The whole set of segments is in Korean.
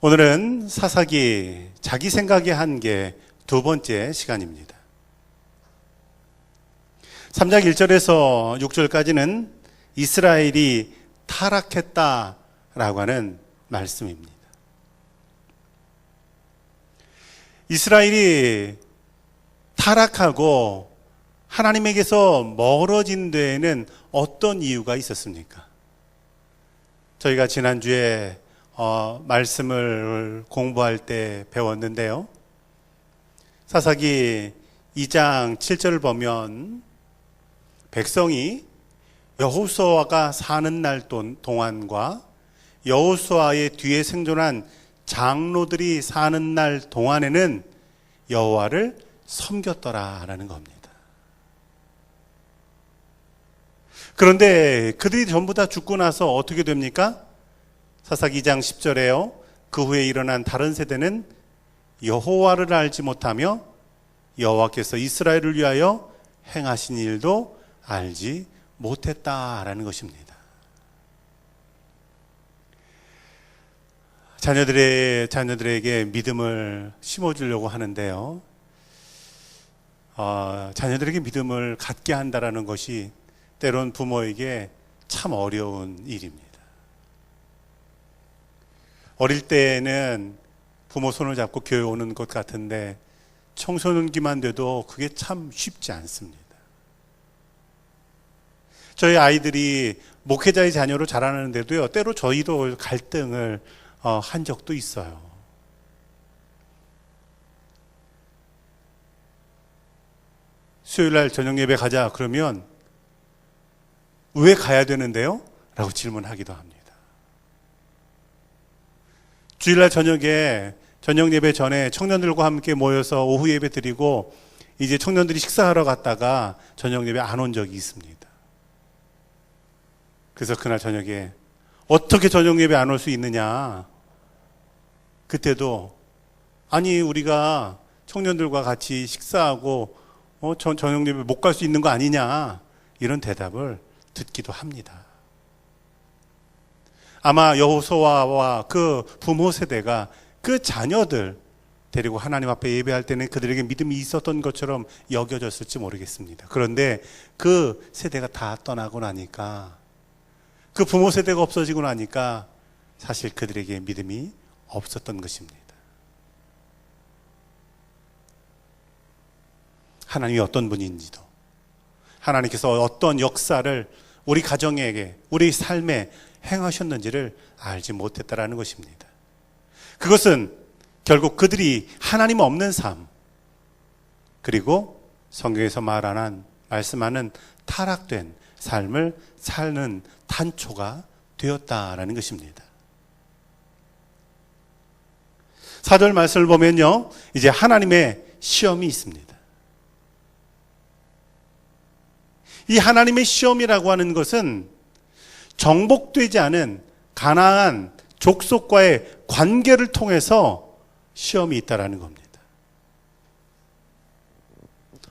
오늘은 사사기 자기 생각의 한계 두 번째 시간입니다. 3장 1절에서 6절까지는 이스라엘이 타락했다라고 하는 말씀입니다. 이스라엘이 타락하고 하나님에게서 멀어진 데에는 어떤 이유가 있었습니까? 저희가 지난주에 말씀을 공부할 때 배웠는데요. 사사기 2장 7절을 보면 백성이 여호수아가 사는 날 동안과 여호수아의 뒤에 생존한 장로들이 사는 날 동안에는 여호와를 섬겼더라라는 겁니다. 그런데 그들이 전부 다 죽고 나서 어떻게 됩니까? 사사기 2장 10절에요. 그 후에 일어난 다른 세대는 여호와를 알지 못하며 여호와께서 이스라엘을 위하여 행하신 일도 알지 못했다라는 것입니다. 자녀들에게 믿음을 심어주려고 하는데요. 자녀들에게 믿음을 갖게 한다라는 것이 때론 부모에게 참 어려운 일입니다. 어릴 때에는 부모 손을 잡고 교회 오는 것 같은데 청소년기만 돼도 그게 참 쉽지 않습니다. 저희 아이들이 목회자의 자녀로 자라는데도요, 때로 저희도 갈등을 한 적도 있어요. 수요일날 저녁 예배 가자 그러면 왜 가야 되는데요? 라고 질문하기도 합니다. 주일날 저녁에 저녁 예배 전에 청년들과 함께 모여서 오후 예배 드리고 이제 청년들이 식사하러 갔다가 저녁 예배 안 온 적이 있습니다. 그래서 그날 저녁에 어떻게 저녁 예배 안 올 수 있느냐? 그때도 아니 우리가 청년들과 같이 식사하고 저녁 예배 못 갈 수 있는 거 아니냐? 이런 대답을 듣기도 합니다. 아마 여호수아와 그 부모 세대가 그 자녀들 데리고 하나님 앞에 예배할 때는 그들에게 믿음이 있었던 것처럼 여겨졌을지 모르겠습니다. 그런데 그 세대가 다 떠나고 나니까, 그 부모 세대가 없어지고 나니까 사실 그들에게 믿음이 없었던 것입니다. 하나님이 어떤 분인지도, 하나님께서 어떤 역사를 우리 가정에게, 우리 삶에 행하셨는지를 알지 못했다라는 것입니다. 그것은 결국 그들이 하나님 없는 삶, 그리고 성경에서 말씀하는 타락된 삶을 사는 단초가 되었다라는 것입니다. 4절 말씀을 보면요, 이제 하나님의 시험이 있습니다. 이 하나님의 시험이라고 하는 것은 정복되지 않은 가나안 족속과의 관계를 통해서 시험이 있다라는 겁니다.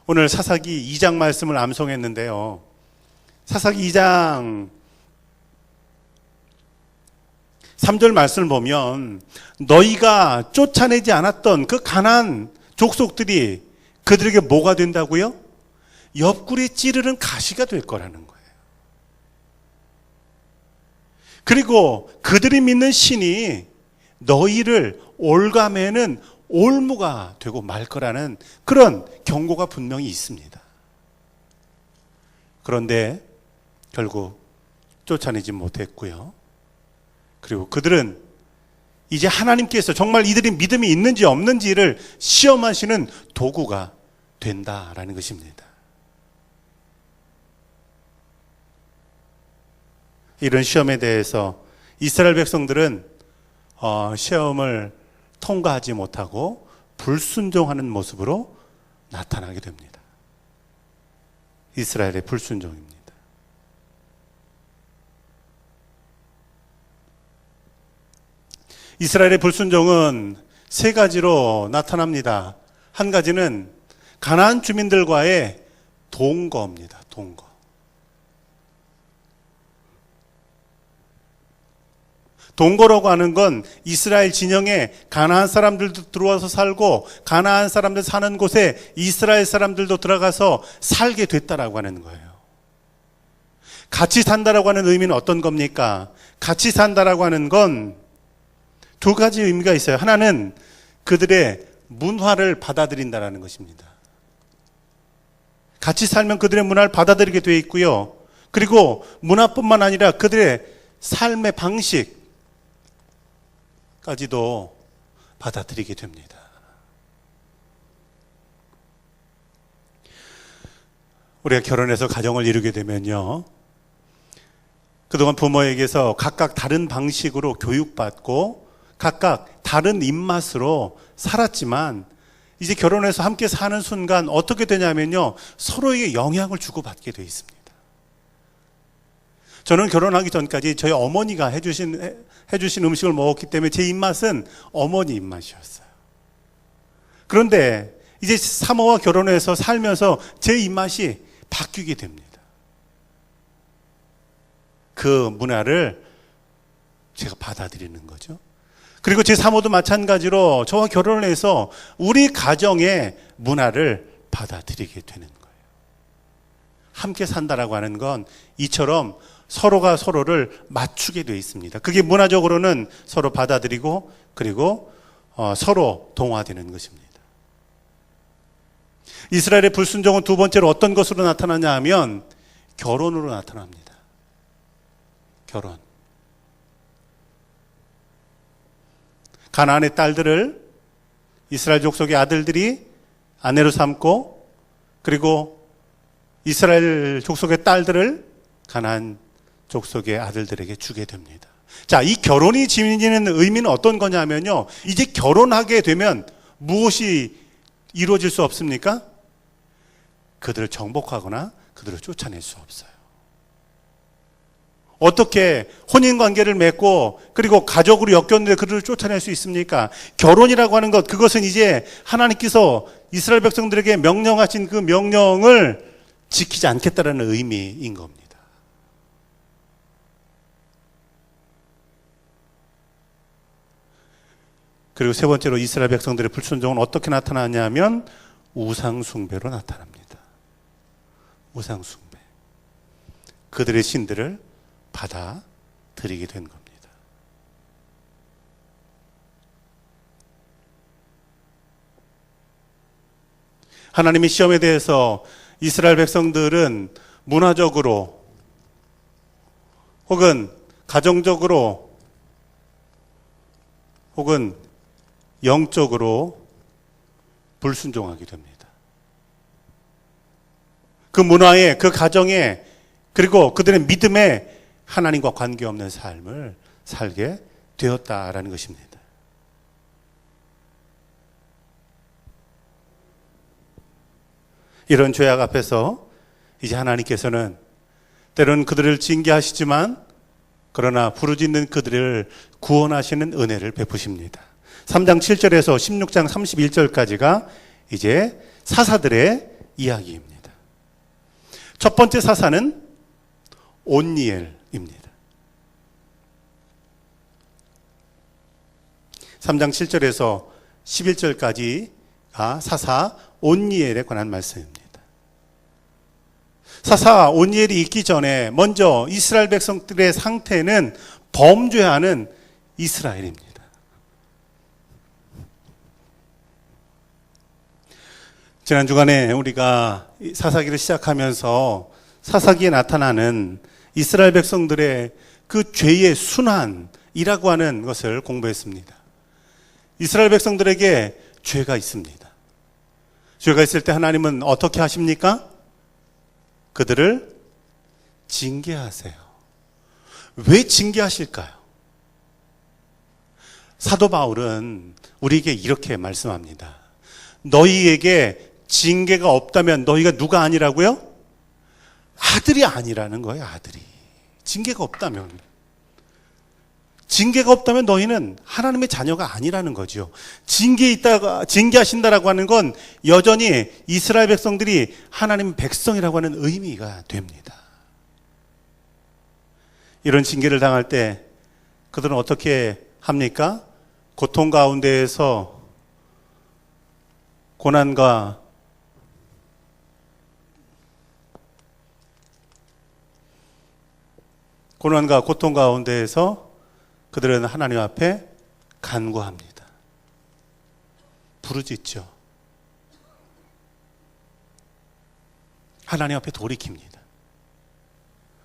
오늘 사사기 2장 말씀을 암송했는데요. 사사기 2장 3절 말씀을 보면 너희가 쫓아내지 않았던 그 가나안 족속들이 그들에게 뭐가 된다고요? 옆구리에 찌르는 가시가 될 거라는 거예요. 그리고 그들이 믿는 신이 너희를 올가매는 올무가 되고 말 거라는 그런 경고가 분명히 있습니다. 그런데 결국 쫓아내지 못했고요. 그리고 그들은 이제 하나님께서 정말 이들이 믿음이 있는지 없는지를 시험하시는 도구가 된다라는 것입니다. 이런 시험에 대해서 이스라엘 백성들은 시험을 통과하지 못하고 불순종하는 모습으로 나타나게 됩니다. 이스라엘의 불순종입니다. 이스라엘의 불순종은 세 가지로 나타납니다. 한 가지는 가나안 주민들과의 동거입니다. 동거. 동거라고 하는 건 이스라엘 진영에 가나안 사람들도 들어와서 살고 가나안 사람들 사는 곳에 이스라엘 사람들도 들어가서 살게 됐다라고 하는 거예요. 같이 산다라고 하는 의미는 어떤 겁니까? 같이 산다라고 하는 건 두 가지 의미가 있어요. 하나는 그들의 문화를 받아들인다라는 것입니다. 같이 살면 그들의 문화를 받아들이게 되어 있고요. 그리고 문화뿐만 아니라 그들의 삶의 방식까지도 받아들이게 됩니다. 우리가 결혼해서 가정을 이루게 되면요, 그동안 부모에게서 각각 다른 방식으로 교육받고 각각 다른 입맛으로 살았지만 이제 결혼해서 함께 사는 순간 어떻게 되냐면요, 서로에게 영향을 주고받게 되어 있습니다. 저는 결혼하기 전까지 저희 어머니가 해주신 음식을 먹었기 때문에 제 입맛은 어머니 입맛이었어요. 그런데 이제 사모와 결혼해서 살면서 제 입맛이 바뀌게 됩니다. 그 문화를 제가 받아들이는 거죠. 그리고 제 사모도 마찬가지로 저와 결혼을 해서 우리 가정의 문화를 받아들이게 되는 거예요. 함께 산다라고 하는 건 이처럼 서로가 서로를 맞추게 되어 있습니다. 그게 문화적으로는 서로 받아들이고 그리고 서로 동화되는 것입니다. 이스라엘의 불순종은 두 번째로 어떤 것으로 나타나냐 하면 결혼으로 나타납니다. 결혼. 가나안의 딸들을 이스라엘 족속의 아들들이 아내로 삼고 그리고 이스라엘 족속의 딸들을 가나안 족속의 아들들에게 주게 됩니다. 자, 이 결혼이 지니는 의미는 어떤 거냐면요, 이제 결혼하게 되면 무엇이 이루어질 수 없습니까? 그들을 정복하거나 그들을 쫓아낼 수 없어요. 어떻게 혼인관계를 맺고 그리고 가족으로 엮였는데 그들을 쫓아낼 수 있습니까? 결혼이라고 하는 것, 그것은 이제 하나님께서 이스라엘 백성들에게 명령하신 그 명령을 지키지 않겠다라는 의미인 겁니다. 그리고 세 번째로 이스라엘 백성들의 불순종은 어떻게 나타나냐면 우상숭배로 나타납니다. 우상숭배. 그들의 신들을 받아들이게 된 겁니다. 하나님의 시험에 대해서 이스라엘 백성들은 문화적으로 혹은 가정적으로 혹은 영적으로 불순종하게 됩니다. 그 문화에, 그 가정에, 그리고 그들의 믿음에 하나님과 관계없는 삶을 살게 되었다라는 것입니다. 이런 죄악 앞에서 이제 하나님께서는 때로는 그들을 징계하시지만 그러나 부르짖는 그들을 구원하시는 은혜를 베푸십니다. 3장 7절에서 16장 31절까지가 이제 사사들의 이야기입니다. 첫 번째 사사는 온니엘입니다. 3장 7절에서 11절까지가 사사 온니엘에 관한 말씀입니다. 사사 온니엘이 있기 전에 먼저 이스라엘 백성들의 상태는 범죄하는 이스라엘입니다. 지난 주간에 우리가 사사기를 시작하면서 사사기에 나타나는 이스라엘 백성들의 그 죄의 순환이라고 하는 것을 공부했습니다. 이스라엘 백성들에게 죄가 있습니다. 죄가 있을 때 하나님은 어떻게 하십니까? 그들을 징계하세요. 왜 징계하실까요? 사도 바울은 우리에게 이렇게 말씀합니다. 너희에게 징계가 없다면 너희가 누가 아니라고요? 아들이 아니라는 거예요. 아들이. 징계가 없다면 너희는 하나님의 자녀가 아니라는 거죠. 징계하신다라고 하는 건 여전히 이스라엘 백성들이 하나님의 백성이라고 하는 의미가 됩니다. 이런 징계를 당할 때 그들은 어떻게 합니까? 고통 가운데에서 고난과 고통 가운데에서 그들은 하나님 앞에 간구합니다. 부르짖죠. 하나님 앞에 돌이킵니다.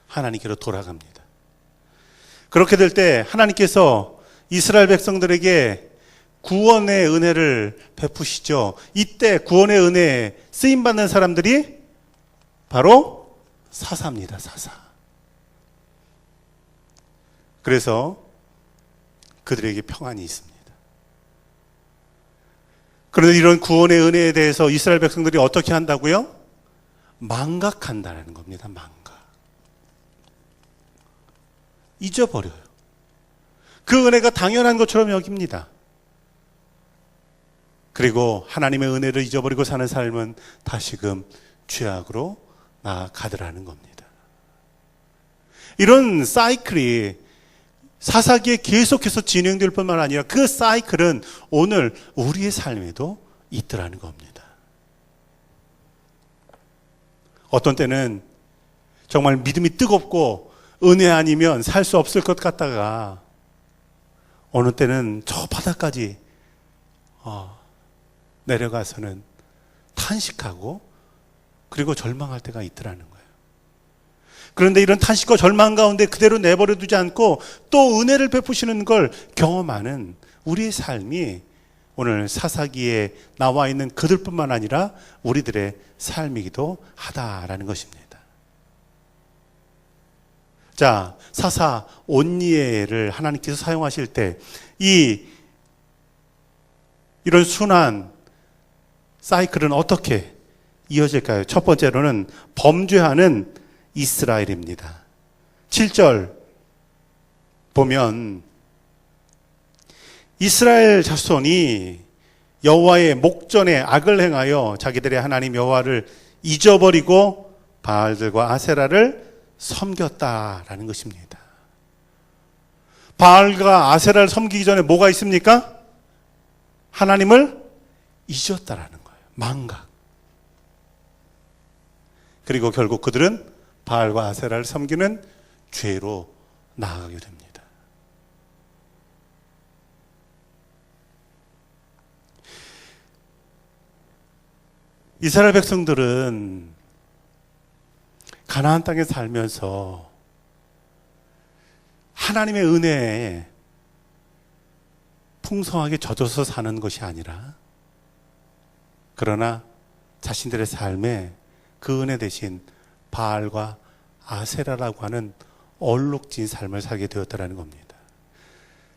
하나님께로 돌아갑니다. 그렇게 될 때 하나님께서 이스라엘 백성들에게 구원의 은혜를 베푸시죠. 이때 구원의 은혜에 쓰임받는 사람들이 바로 사사입니다. 사사. 그래서 그들에게 평안이 있습니다. 그런데 이런 구원의 은혜에 대해서 이스라엘 백성들이 어떻게 한다고요? 망각한다는 겁니다. 망각. 잊어버려요. 그 은혜가 당연한 것처럼 여깁니다. 그리고 하나님의 은혜를 잊어버리고 사는 삶은 다시금 죄악으로 나아가더라는 겁니다. 이런 사이클이 사사기에 계속해서 진행될 뿐만 아니라 그 사이클은 오늘 우리의 삶에도 있더라는 겁니다. 어떤 때는 정말 믿음이 뜨겁고 은혜 아니면 살 수 없을 것 같다가 어느 때는 저 바닥까지 내려가서는 탄식하고 그리고 절망할 때가 있더라는 거예요. 그런데 이런 탄식과 절망 가운데 그대로 내버려 두지 않고 또 은혜를 베푸시는 걸 경험하는 우리의 삶이 오늘 사사기에 나와 있는 그들뿐만 아니라 우리들의 삶이기도 하다라는 것입니다. 자, 사사 온니엘을 하나님께서 사용하실 때 이런 순환 사이클은 어떻게 이어질까요? 첫 번째로는 범죄하는 이스라엘입니다. 7절 보면 이스라엘 자손이 여호와의 목전에 악을 행하여 자기들의 하나님 여호와를 잊어버리고 바알들과 아세라를 섬겼다라는 것입니다. 바알과 아세라를 섬기기 전에 뭐가 있습니까? 하나님을 잊었다라는 거예요. 망각. 그리고 결국 그들은 바알과 아세라를 섬기는 죄로 나아가게 됩니다. 이스라엘 백성들은 가나안 땅에 살면서 하나님의 은혜에 풍성하게 젖어서 사는 것이 아니라 그러나 자신들의 삶에 그 은혜 대신 바알과 아세라라고 하는 얼룩진 삶을 살게 되었다는 겁니다.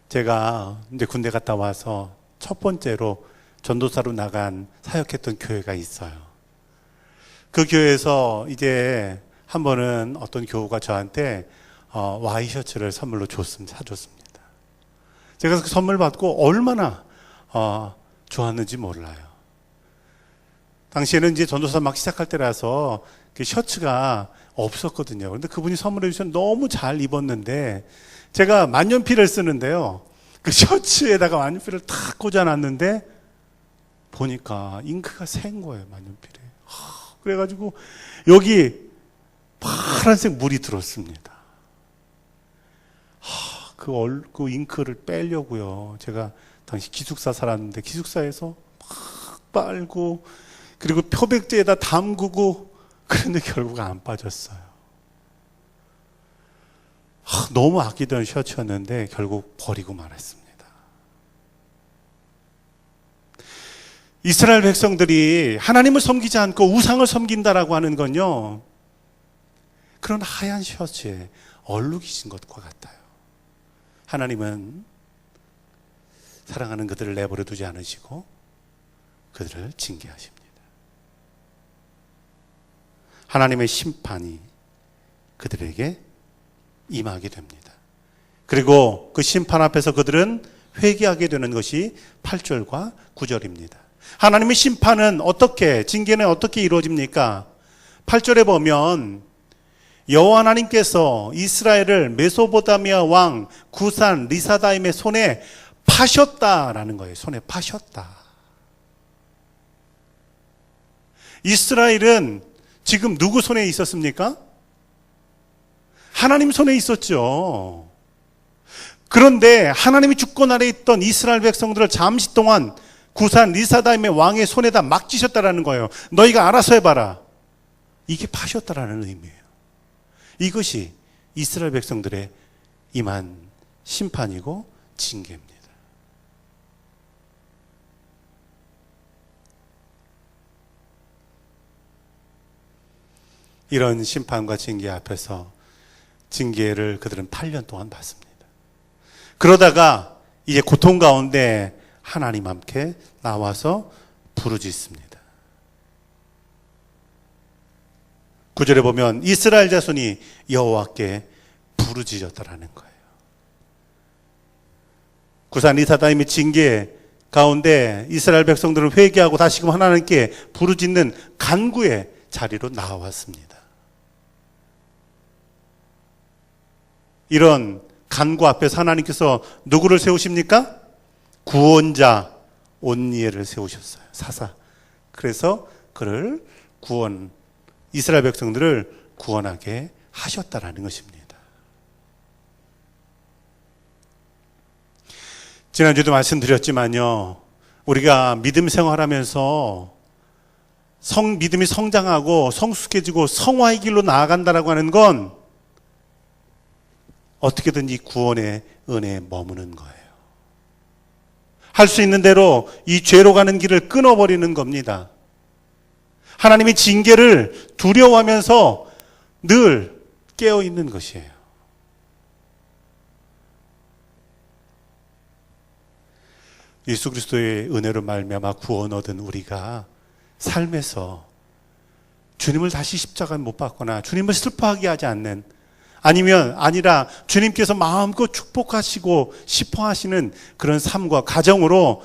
제가 이제 군대 갔다 와서 첫 번째로 전도사로 나간 사역했던 교회가 있어요. 그 교회에서 이제 한 번은 어떤 교우가 저한테 와이셔츠를 선물로 사줬습니다. 제가 그 선물 받고 얼마나 좋았는지 몰라요. 당시에는 이제 전도사 막 시작할 때라서 그 셔츠가 없었거든요. 그런데 그분이 선물해 주셔서 너무 잘 입었는데 제가 만년필을 쓰는데요. 그 셔츠에다가 만년필을 탁 꽂아놨는데 보니까 잉크가 샌 거예요, 만년필에. 그래가지고 여기 파란색 물이 들었습니다. 그 잉크를 빼려고요. 제가 당시 기숙사 살았는데 기숙사에서 막 빨고 그리고 표백제에다 담그고 그런데 결국 안 빠졌어요. 너무 아끼던 셔츠였는데 결국 버리고 말았습니다. 이스라엘 백성들이 하나님을 섬기지 않고 우상을 섬긴다라고 하는 건요, 그런 하얀 셔츠에 얼룩이신 것과 같아요. 하나님은 사랑하는 그들을 내버려 두지 않으시고 그들을 징계하십니다. 하나님의 심판이 그들에게 임하게 됩니다. 그리고 그 심판 앞에서 그들은 회개하게 되는 것이 8절과 9절입니다. 하나님의 심판은 징계는 어떻게 이루어집니까? 8절에 보면 여호와 하나님께서 이스라엘을 메소포타미아 왕 구산 리사다임의 손에 파셨다라는 거예요. 손에 파셨다. 이스라엘은 지금 누구 손에 있었습니까? 하나님 손에 있었죠. 그런데 하나님이 주권 아래 있던 이스라엘 백성들을 잠시 동안 구산 리사다임의 왕의 손에다 맡기셨다라는 거예요. 너희가 알아서 해봐라. 이게 파셨다라는 의미예요. 이것이 이스라엘 백성들의 임한 심판이고 징계입니다. 이런 심판과 징계 앞에서 징계를 그들은 8년 동안 받습니다. 그러다가 이제 고통 가운데 하나님 함께 나와서 부르짖습니다. 9절에 보면 이스라엘 자손이 여호와께 부르짖었다라는 거예요. 구산 리사다임의 징계 가운데 이스라엘 백성들을 회개하고 다시금 하나님께 부르짖는 간구의 자리로 나왔습니다. 이런 간구 앞에서 하나님께서 누구를 세우십니까? 구원자 온니엘을 세우셨어요. 사사. 그래서 그를 이스라엘 백성들을 구원하게 하셨다라는 것입니다. 지난주도 말씀드렸지만요, 우리가 믿음 생활하면서 믿음이 성장하고 성숙해지고 성화의 길로 나아간다라고 하는 건 어떻게든지 구원의 은혜에 머무는 거예요. 할 수 있는 대로 이 죄로 가는 길을 끊어버리는 겁니다. 하나님의 징계를 두려워하면서 늘 깨어있는 것이에요. 예수 그리스도의 은혜로 말미암아 구원 얻은 우리가 삶에서 주님을 다시 십자가에 못 박거나 주님을 슬퍼하게 하지 않는, 아니라 주님께서 마음껏 축복하시고 싶어 하시는 그런 삶과 가정으로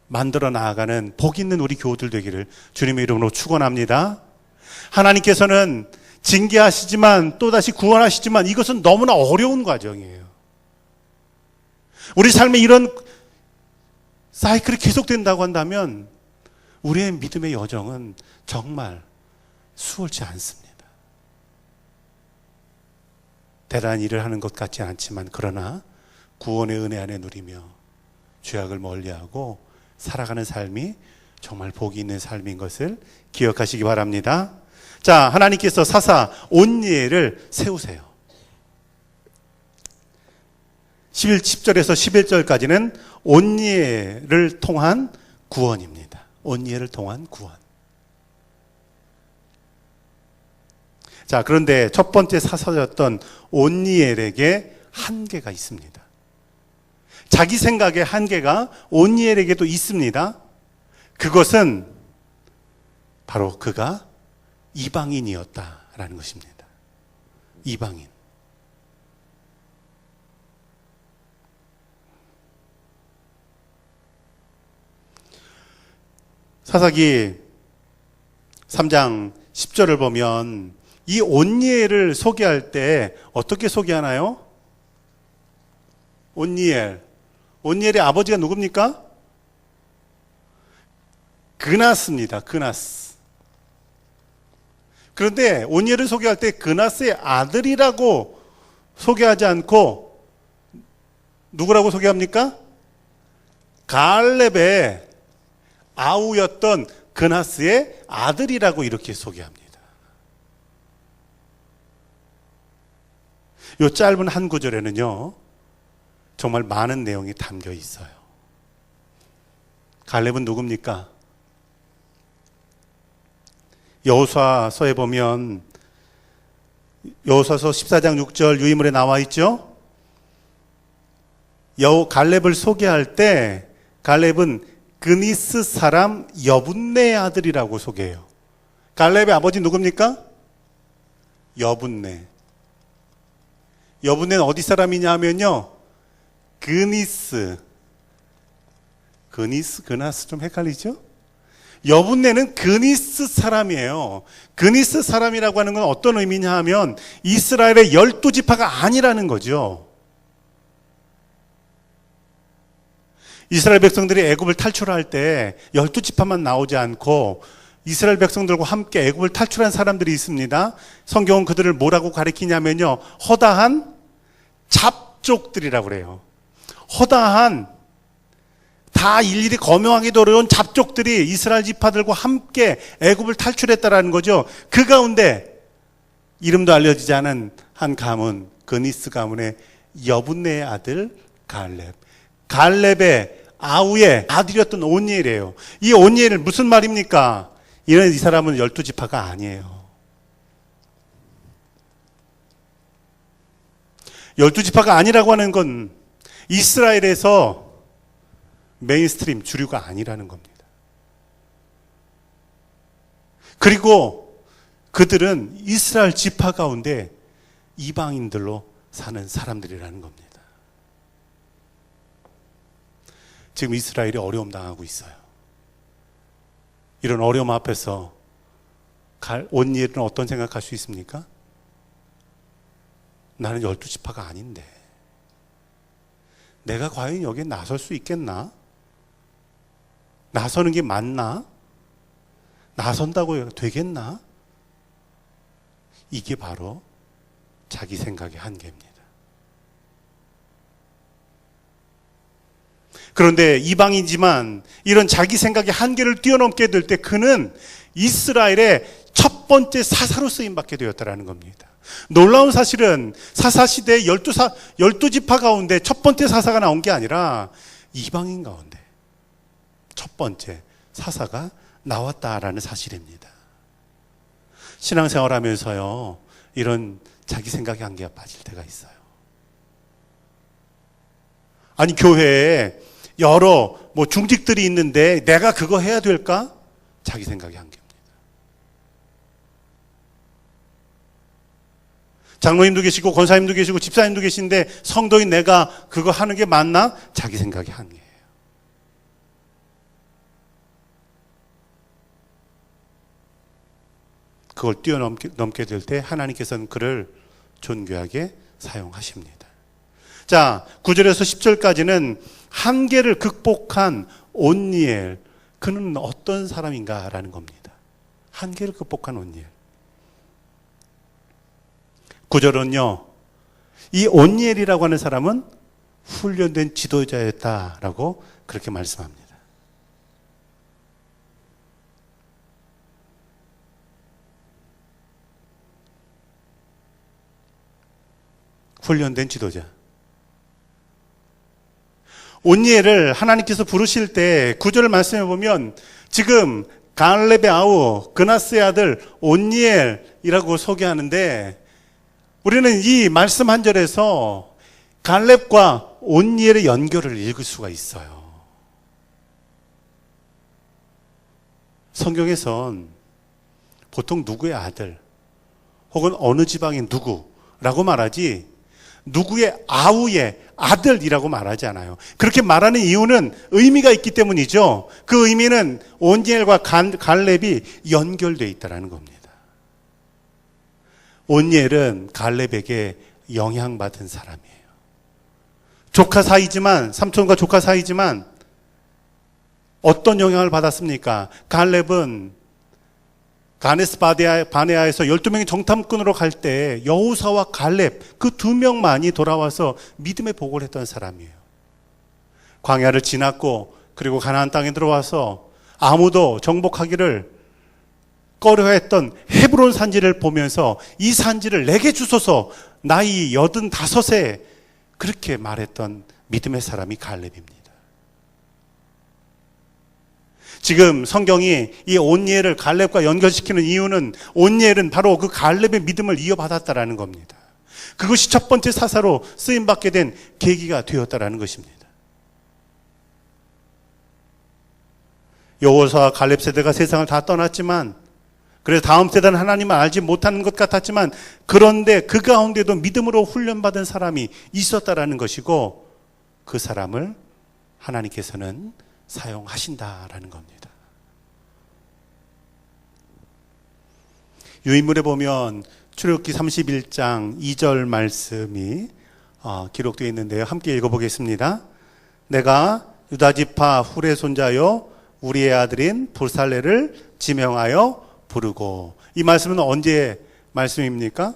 만들어 나아가는 복 있는 우리 교우들 되기를 주님의 이름으로 축원합니다. 하나님께서는 징계하시지만 또다시 구원하시지만 이것은 너무나 어려운 과정이에요. 우리 삶에 이런 사이클이 계속된다고 한다면 우리의 믿음의 여정은 정말 수월치 않습니다. 대단한 일을 하는 것 같지 않지만 그러나 구원의 은혜 안에 누리며 죄악을 멀리하고 살아가는 삶이 정말 복이 있는 삶인 것을 기억하시기 바랍니다. 자, 하나님께서 사사 온니엘을 세우세요. 10절에서 11절까지는 온니엘을 통한 구원입니다. 온니엘을 통한 구원. 자, 그런데 첫 번째 사사였던 온니엘에게 한계가 있습니다. 자기 생각의 한계가 온니엘에게도 있습니다. 그것은 바로 그가 이방인이었다라는 것입니다. 이방인. 사사기 3장 10절을 보면 이 온니엘을 소개할 때 어떻게 소개하나요? 온니엘의 아버지가 누굽니까? 그나스입니다. 그나스. 그런데 온니엘을 소개할 때 그나스의 아들이라고 소개하지 않고 누구라고 소개합니까? 갈렙의 아우였던 그나스의 아들이라고 이렇게 소개합니다. 이 짧은 한 구절에는요, 정말 많은 내용이 담겨 있어요. 갈렙은 누굽니까? 여호수아서에 보면 여호수아서 14장 6절 유인물에 나와 있죠. 갈렙을 소개할 때 갈렙은 그니스 사람 여분네의 아들이라고 소개해요. 갈렙의 아버지 누굽니까? 여분네. 여분네는 어디 사람이냐 하면요, 그나스 좀 헷갈리죠? 여분네는 그니스 사람이에요. 그니스 사람이라고 하는 건 어떤 의미냐 하면 이스라엘의 12지파가 아니라는 거죠. 이스라엘 백성들이 애굽을 탈출할 때 12지파만 나오지 않고 이스라엘 백성들과 함께 애굽을 탈출한 사람들이 있습니다. 성경은 그들을 뭐라고 가리키냐면요, 허다한 잡족들이라고 그래요. 허다한, 다 일일이 거명하기도 어려운 잡족들이 이스라엘 지파들과 함께 애굽을 탈출했다라는 거죠. 그 가운데 이름도 알려지지 않은 한 가문, 그니스 가문의 여분네의 아들 갈렙. 갈렙의 아우의 아들이었던 온니엘이에요. 이 온니엘 무슨 말입니까? 이 사람은 12지파가 아니에요. 12지파가 아니라고 하는 건 이스라엘에서 메인스트림 주류가 아니라는 겁니다. 그리고 그들은 이스라엘 지파 가운데 이방인들로 사는 사람들이라는 겁니다. 지금 이스라엘이 어려움 당하고 있어요. 이런 어려움 앞에서 온니엘은 어떤 생각할 수 있습니까? 나는 12지파가 아닌데 내가 과연 여기에 나설 수 있겠나? 나서는 게 맞나? 나선다고 되겠나? 이게 바로 자기 생각의 한계입니다. 그런데 이방이지만 이런 자기 생각의 한계를 뛰어넘게 될 때 그는 이스라엘의 첫 번째 사사로 쓰임받게 되었다는 겁니다. 놀라운 사실은 사사시대의 12지파 가운데 첫 번째 사사가 나온 게 아니라 이방인 가운데 첫 번째 사사가 나왔다라는 사실입니다. 신앙생활 하면서요, 이런 자기 생각의 한계가 빠질 때가 있어요. 아니, 교회에 여러 중직들이 있는데 내가 그거 해야 될까? 자기 생각의 한계입니다. 장로님도 계시고 권사님도 계시고 집사님도 계신데 성도인 내가 그거 하는 게 맞나? 자기 생각의 한계예요. 그걸 뛰어넘게 될 때 하나님께서는 그를 존귀하게 사용하십니다. 자, 9절에서 10절까지는 한계를 극복한 온니엘, 그는 어떤 사람인가라는 겁니다. 한계를 극복한 온니엘. 9절은요, 이 온니엘이라고 하는 사람은 훈련된 지도자였다라고 그렇게 말씀합니다. 훈련된 지도자. 온니엘을 하나님께서 부르실 때 9절 말씀해 보면 지금 갈렙의 아우 그나스의 아들 온니엘이라고 소개하는데 우리는 이 말씀 한 절에서 갈렙과 온니엘의 연결을 읽을 수가 있어요. 성경에선 보통 누구의 아들 혹은 어느 지방의 누구라고 말하지 누구의 아우의 아들이라고 말하지 않아요. 그렇게 말하는 이유는 의미가 있기 때문이죠. 그 의미는 온니엘과 갈렙이 연결되어 있다는 겁니다. 온니엘은 갈렙에게 영향받은 사람이에요. 조카 사이지만, 삼촌과 조카 사이지만 어떤 영향을 받았습니까? 갈렙은 가네스 바네아에서 12명의 정탐꾼으로 갈 때 여호사와 갈렙 그 두 명만이 돌아와서 믿음의 보고를 했던 사람이에요. 광야를 지났고 그리고 가나안 땅에 들어와서 아무도 정복하기를 꺼려했던 헤브론 산지를 보면서 이 산지를 내게 주소서, 나이 85세 그렇게 말했던 믿음의 사람이 갈렙입니다. 지금 성경이 이 온니엘을 갈렙과 연결시키는 이유는 온니엘은 바로 그 갈렙의 믿음을 이어받았다라는 겁니다. 그것이 첫 번째 사사로 쓰임받게 된 계기가 되었다라는 것입니다. 여호사와 갈렙 세대가 세상을 다 떠났지만, 그래서 다음 세대는 하나님을 알지 못하는 것 같았지만, 그런데 그 가운데도 믿음으로 훈련받은 사람이 있었다라는 것이고, 그 사람을 하나님께서는 사용하신다라는 겁니다. 유인물에 보면 출애굽기 31장 2절 말씀이 기록되어 있는데요. 함께 읽어보겠습니다. 내가 유다 지파 훌의 손자요 우리의 아들인 부살레를 지명하여 부르고. 이 말씀은 언제 말씀입니까?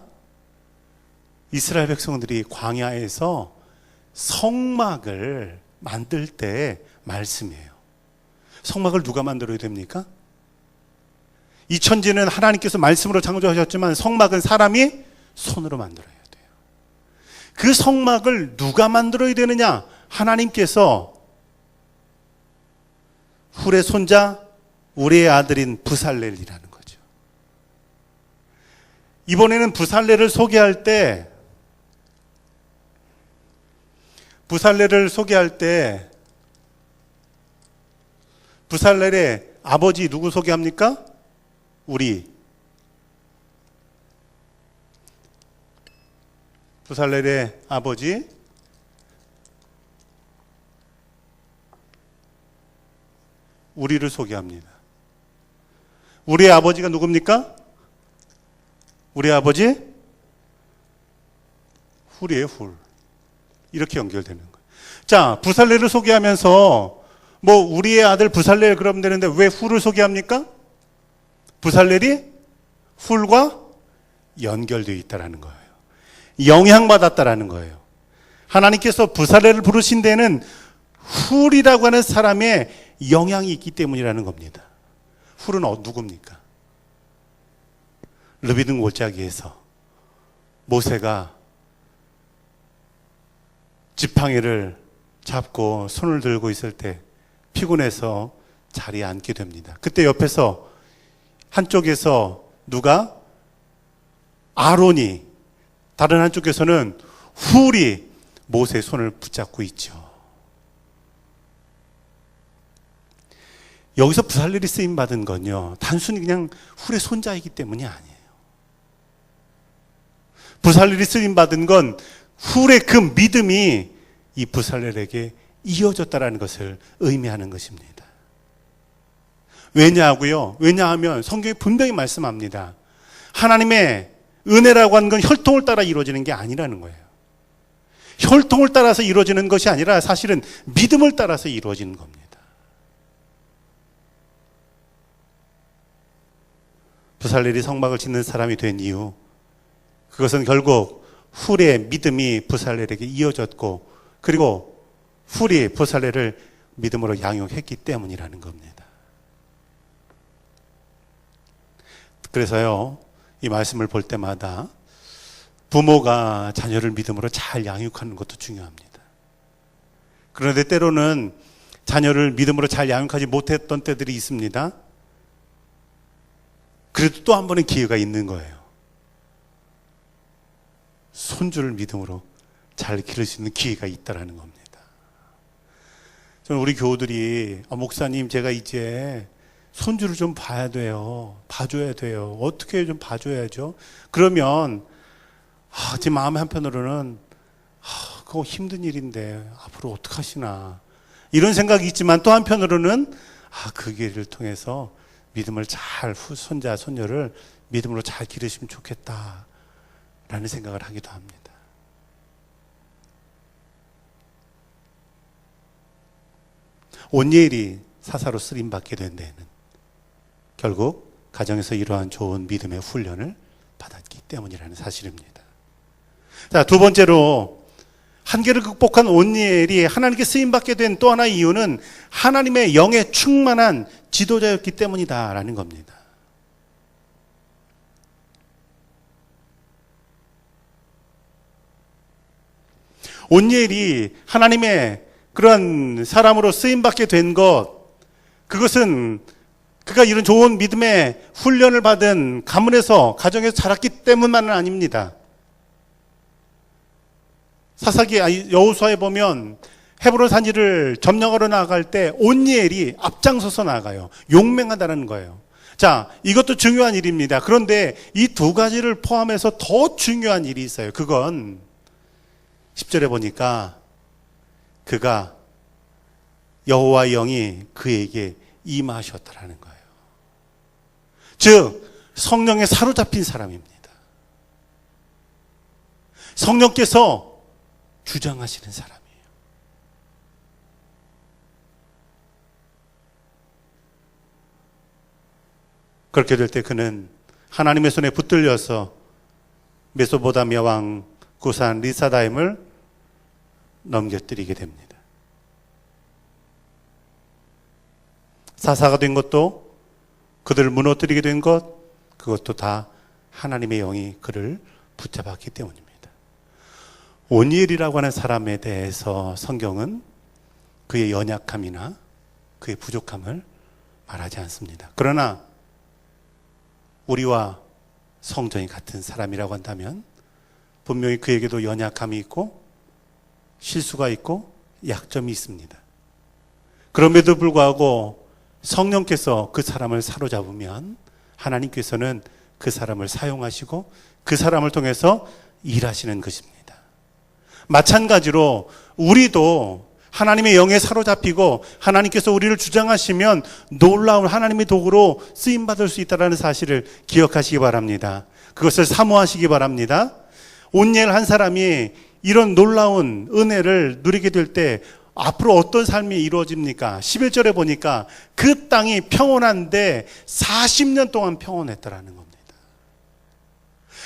이스라엘 백성들이 광야에서 성막을 만들 때 말씀이에요. 성막을 누가 만들어야 됩니까? 이 천지는 하나님께서 말씀으로 창조하셨지만 성막은 사람이 손으로 만들어야 돼요. 그 성막을 누가 만들어야 되느냐? 하나님께서 훌의 손자 우리의 아들인 부살렐이라는 거죠. 이번에는 부살렐을 소개할 때 부살렐의 아버지 누구 소개합니까? 부살렐의 아버지 우리를 소개합니다. 우리의 아버지가 누굽니까? 우리의 아버지 훌이에요, 훌. 이렇게 연결되는 거예요. 자, 부살렐을 소개하면서 우리의 아들 부살렐 그러면 되는데 왜 훌을 소개합니까? 부살렐이 훌과 연결되어 있다라는 거예요. 영향받았다라는 거예요. 하나님께서 부살렐을 부르신 데는 훌이라고 하는 사람의 영향이 있기 때문이라는 겁니다. 훌은 누굽니까? 르비딤 골짜기에서 모세가 지팡이를 잡고 손을 들고 있을 때 피곤해서 자리에 앉게 됩니다. 그때 옆에서 한쪽에서 누가? 아론이, 다른 한쪽에서는 훌이 모세의 손을 붙잡고 있죠. 여기서 부살렐이 쓰임받은 건요, 단순히 그냥 훌의 손자이기 때문이 아니에요. 부살렐이 쓰임받은 건 훌의 그 믿음이 이 부살렐에게 이어졌다라는 것을 의미하는 것입니다. 왜냐하면 성경이 분명히 말씀합니다. 하나님의 은혜라고 하는 건 혈통을 따라 이루어지는 게 아니라는 거예요. 혈통을 따라서 이루어지는 것이 아니라 사실은 믿음을 따라서 이루어지는 겁니다. 부살렐이 성막을 짓는 사람이 된 이유, 그것은 결국 훌의 믿음이 부살렐에게 이어졌고, 그리고 훌이 부살렐을 믿음으로 양육했기 때문이라는 겁니다. 그래서요, 이 말씀을 볼 때마다 부모가 자녀를 믿음으로 잘 양육하는 것도 중요합니다. 그런데 때로는 자녀를 믿음으로 잘 양육하지 못했던 때들이 있습니다. 그래도 또 한 번의 기회가 있는 거예요. 손주를 믿음으로 잘 기를 수 있는 기회가 있다라는 겁니다. 저는 우리 교우들이 목사님 제가 이제 손주를 좀 봐줘야 돼요. 어떻게 좀 봐줘야죠? 그러면 제 마음 한편으로는 그거 힘든 일인데 앞으로 어떡하시나 이런 생각이 있지만, 또 한편으로는 그 길을 통해서 믿음을 잘 손자 손녀를 믿음으로 잘 기르시면 좋겠다라는 생각을 하기도 합니다. 온니엘이 사사로 쓰임받게 된 데에는 결국 가정에서 이러한 좋은 믿음의 훈련을 받았기 때문이라는 사실입니다. 자, 두 번째로 한계를 극복한 온니엘이 하나님께 쓰임받게 된 또 하나의 이유는 하나님의 영에 충만한 지도자였기 때문이다라는 겁니다. 온니엘이 하나님의 그런 사람으로 쓰임받게 된 그것은 그가 이런 좋은 믿음의 훈련을 받은 가문에서, 가정에서 자랐기 때문만은 아닙니다. 여호수아에 보면 헤브론 산지를 점령하러 나아갈 때 온니엘이 앞장서서 나아가요. 용맹하다는 거예요. 자, 이것도 중요한 일입니다. 그런데 이 두 가지를 포함해서 더 중요한 일이 있어요. 그건 10절에 보니까 그가 여호와의 영이 그에게 임하셨다라는 거예요. 즉 성령에 사로잡힌 사람입니다. 성령께서 주장하시는 사람이에요. 그렇게 될 때 그는 하나님의 손에 붙들려서 메소포타미아 왕 구산 리사다임을 넘겨뜨리게 됩니다. 사사가 된 것도, 그들을 무너뜨리게 된 것, 그것도 다 하나님의 영이 그를 붙잡았기 때문입니다. 온니엘이라고 하는 사람에 대해서 성경은 그의 연약함이나 그의 부족함을 말하지 않습니다. 그러나 우리와 성정이 같은 사람이라고 한다면 분명히 그에게도 연약함이 있고 실수가 있고 약점이 있습니다. 그럼에도 불구하고 성령께서 그 사람을 사로잡으면 하나님께서는 그 사람을 사용하시고 그 사람을 통해서 일하시는 것입니다. 마찬가지로 우리도 하나님의 영에 사로잡히고 하나님께서 우리를 주장하시면 놀라운 하나님의 도구로 쓰임받을 수 있다는 사실을 기억하시기 바랍니다. 그것을 사모하시기 바랍니다. 온니엘 한 사람이 이런 놀라운 은혜를 누리게 될 때 앞으로 어떤 삶이 이루어집니까? 11절에 보니까 그 땅이 평온한데 40년 동안 평온했다라는 겁니다.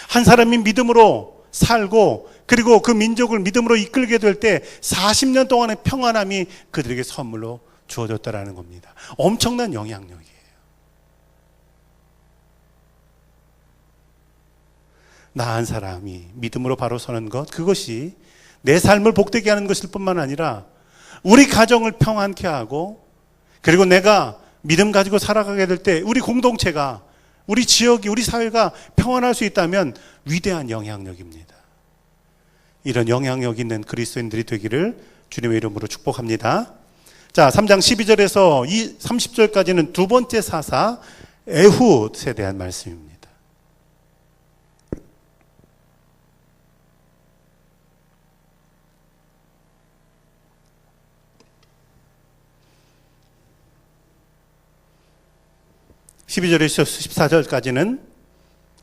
한 사람이 믿음으로 살고 그리고 그 민족을 믿음으로 이끌게 될 때 40년 동안의 평안함이 그들에게 선물로 주어졌다라는 겁니다. 엄청난 영향력이에요. 나 한 사람이 믿음으로 바로 서는 것, 그것이 내 삶을 복되게 하는 것일 뿐만 아니라 우리 가정을 평안케 하고 그리고 내가 믿음 가지고 살아가게 될 때 우리 공동체가, 우리 지역이, 우리 사회가 평안할 수 있다면 위대한 영향력입니다. 이런 영향력 있는 그리스도인들이 되기를 주님의 이름으로 축복합니다. 자, 3장 12절에서 30절까지는 두 번째 사사 에훗에 대한 말씀입니다. (12절에서) 14절까지는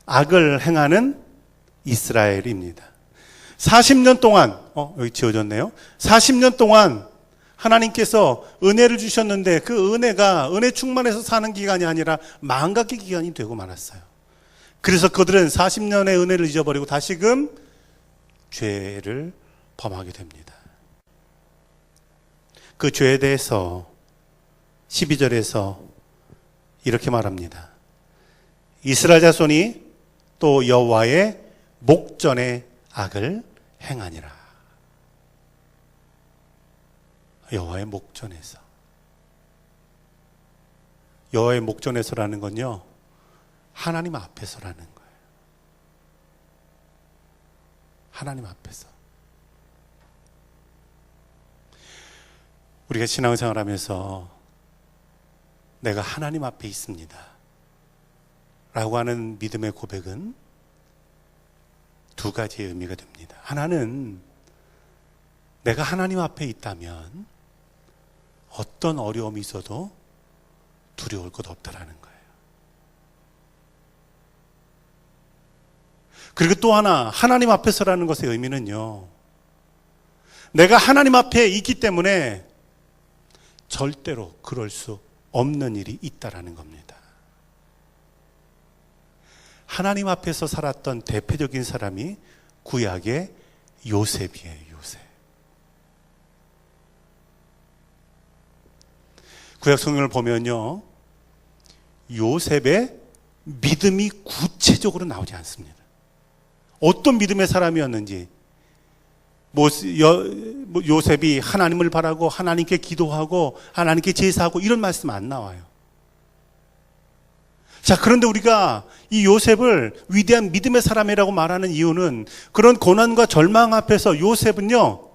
악을 행하는 이스라엘입니다. 40년 동안, 여기 지어졌네요. 40년 동안 하나님께서 은혜를 주셨는데 그 은혜가 은혜 충만해서 사는 기간이 아니라 망각의 기간이 되고 말았어요. 그래서 그들은 40년의 은혜를 잊어버리고 다시금 죄를 범하게 됩니다. 그 죄에 대해서 12절에서 이렇게 말합니다. 이스라엘 자손이 또 여호와의 목전에 악을 행하니라. 여호와의 목전에서. 여호와의 목전에서라는 건요, 하나님 앞에서라는 거예요. 하나님 앞에서. 우리가 신앙생활 하면서 내가 하나님 앞에 있습니다 라고 하는 믿음의 고백은 두 가지의 의미가 됩니다. 하나는 내가 하나님 앞에 있다면 어떤 어려움이 있어도 두려울 것 없다라는 거예요. 그리고 또 하나, 하나님 앞에서라는 것의 의미는요, 내가 하나님 앞에 있기 때문에 절대로 그럴 수 없는 일이 있다라는 겁니다. 하나님 앞에서 살았던 대표적인 사람이 구약의 요셉이에요. 요셉. 구약 성경을 보면요, 요셉의 믿음이 구체적으로 나오지 않습니다. 어떤 믿음의 사람이었는지, 요셉이 하나님을 바라고 하나님께 기도하고 하나님께 제사하고 이런 말씀 안 나와요. 자, 그런데 우리가 이 요셉을 위대한 믿음의 사람이라고 말하는 이유는 그런 고난과 절망 앞에서 요셉은요,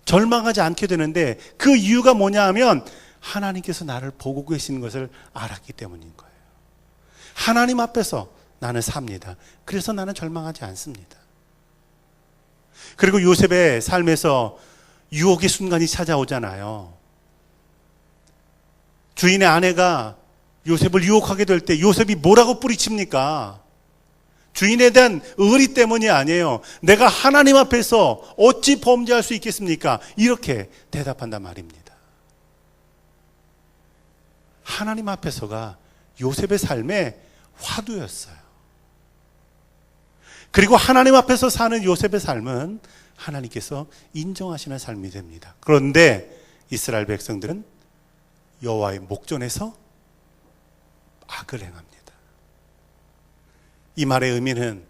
절망하지 않게 되는데 그 이유가 뭐냐 하면 하나님께서 나를 보고 계시는 것을 알았기 때문인 거예요. 하나님 앞에서 나는 삽니다. 그래서 나는 절망하지 않습니다. 그리고 요셉의 삶에서 유혹의 순간이 찾아오잖아요. 주인의 아내가 요셉을 유혹하게 될 때 요셉이 뭐라고 뿌리칩니까? 주인에 대한 의리 때문이 아니에요. 내가 하나님 앞에서 어찌 범죄할 수 있겠습니까? 이렇게 대답한단 말입니다. 하나님 앞에서가 요셉의 삶의 화두였어요. 그리고 하나님 앞에서 사는 요셉의 삶은 하나님께서 인정하시는 삶이 됩니다. 그런데 이스라엘 백성들은 여호와의 목전에서 악을 행합니다. 이 말의 의미는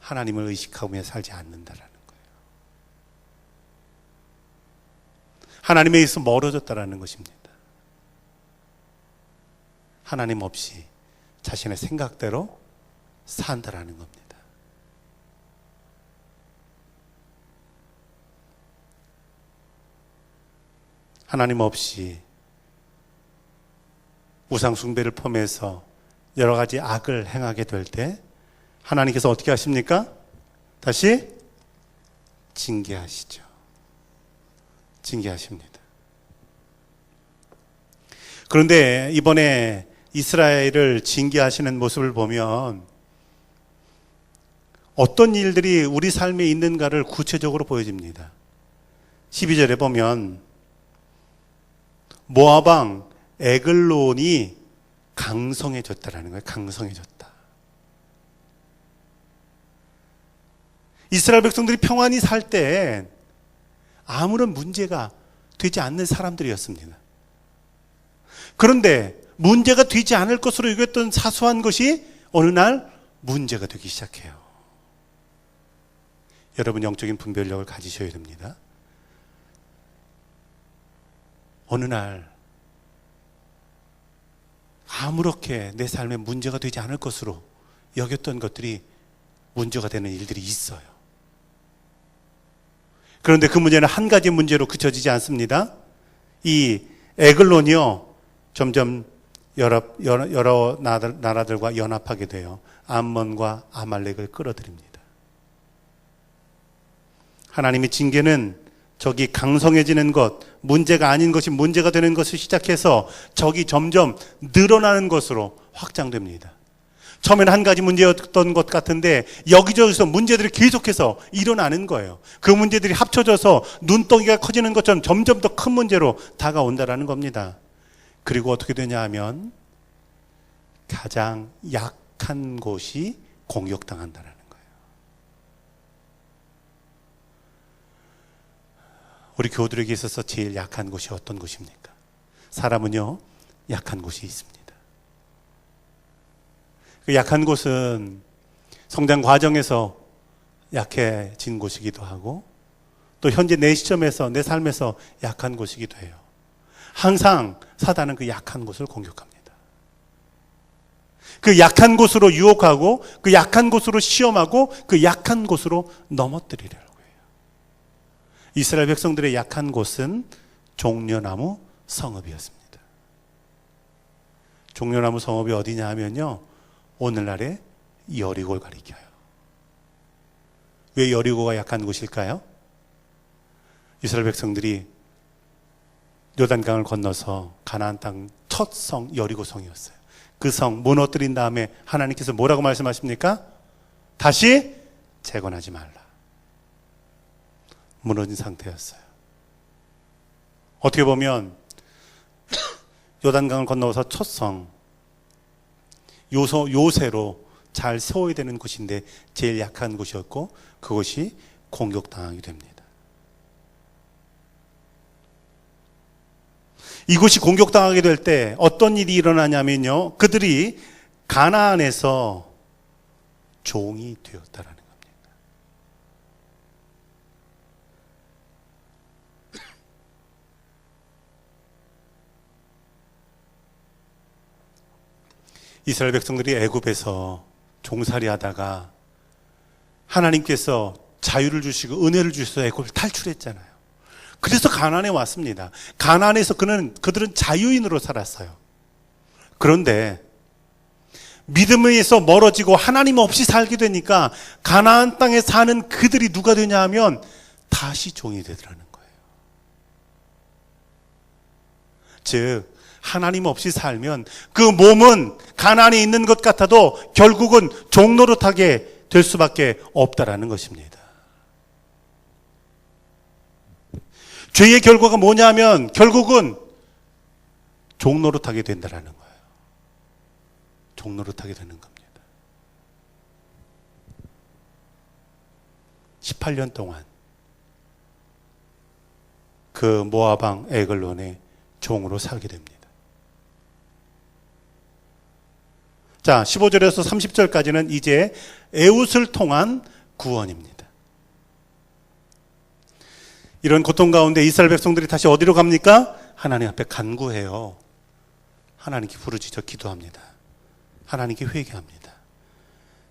하나님을 의식하며 살지 않는다라는 거예요. 하나님에 의해서 멀어졌다라는 것입니다. 하나님 없이 자신의 생각대로 산다라는 겁니다. 하나님 없이 우상 숭배를 포함해서 여러 가지 악을 행하게 될 때 하나님께서 어떻게 하십니까? 다시 징계하시죠. 징계하십니다. 그런데 이번에 이스라엘을 징계하시는 모습을 보면 어떤 일들이 우리 삶에 있는가를 구체적으로 보여집니다. 12절에 보면 모압 왕 에글론이 강성해졌다라는 거예요. 강성해졌다. 이스라엘 백성들이 평안히 살 때 아무런 문제가 되지 않는 사람들이었습니다. 그런데 문제가 되지 않을 것으로 여겼던 사소한 것이 어느 날 문제가 되기 시작해요. 여러분 영적인 분별력을 가지셔야 됩니다. 어느 날 아무렇게 내 삶에 문제가 되지 않을 것으로 여겼던 것들이 문제가 되는 일들이 있어요. 그런데 그 문제는 한 가지 문제로 그쳐지지 않습니다. 이 에글론이요 점점 여러 나라들과 연합하게 돼요. 암몬과 아말렉을 끌어들입니다. 하나님의 징계는 적이 강성해지는 것, 문제가 아닌 것이 문제가 되는 것을 시작해서 적이 점점 늘어나는 것으로 확장됩니다. 처음에는 한 가지 문제였던 것 같은데 여기저기서 문제들이 계속해서 일어나는 거예요. 그 문제들이 합쳐져서 눈덩이가 커지는 것처럼 점점 더 큰 문제로 다가온다라는 겁니다. 그리고 어떻게 되냐 하면 가장 약한 곳이 공격당한다라는 거예요. 우리 교우들에게 있어서 제일 약한 곳이 어떤 곳입니까? 사람은요, 약한 곳이 있습니다. 그 약한 곳은 성장 과정에서 약해진 곳이기도 하고 또 현재 내 시점에서 내 삶에서 약한 곳이기도 해요. 항상 사단은 그 약한 곳을 공격합니다. 그 약한 곳으로 유혹하고 그 약한 곳으로 시험하고 그 약한 곳으로 넘어뜨리려고 해요. 이스라엘 백성들의 약한 곳은 종려나무 성읍이었습니다. 종려나무 성읍이 어디냐 하면요, 오늘날의 여리고를 가리켜요. 왜 여리고가 약한 곳일까요? 이스라엘 백성들이 요단강을 건너서 가나안 땅 첫 성 여리고 성이었어요. 그 성 무너뜨린 다음에 하나님께서 뭐라고 말씀하십니까? 다시 재건하지 말라. 무너진 상태였어요. 어떻게 보면 요단강을 건너서 첫 성 요새로 잘 세워야 되는 곳인데 제일 약한 곳이었고 그것이 공격당하게 됩니다. 이곳이 공격당하게 될 때 어떤 일이 일어나냐면요, 그들이 가나안에서 종이 되었다라는 겁니다. 이스라엘 백성들이 애굽에서 종살이 하다가 하나님께서 자유를 주시고 은혜를 주셔서 애굽을 탈출했잖아요. 그래서 가나안에 왔습니다. 가나안에서 그들은 자유인으로 살았어요. 그런데 믿음에서 멀어지고 하나님 없이 살게 되니까 가나안 땅에 사는 그들이 누가 되냐 하면 다시 종이 되더라는 거예요. 즉 하나님 없이 살면 그 몸은 가난이 있는 것 같아도 결국은 종노릇하게 될 수밖에 없다라는 것입니다. 죄의 결과가 뭐냐면 결국은 종노릇하게 된다라는 거예요. 종노릇하게 되는 겁니다. 18년 동안 그 모압 왕 에글론의 종으로 살게 됩니다. 자, 15절에서 30절까지는 이제 에훗을 통한 구원입니다. 이런 고통 가운데 이스라엘 백성들이 다시 어디로 갑니까? 하나님 앞에 간구해요. 하나님께 부르짖어 기도합니다. 하나님께 회개합니다.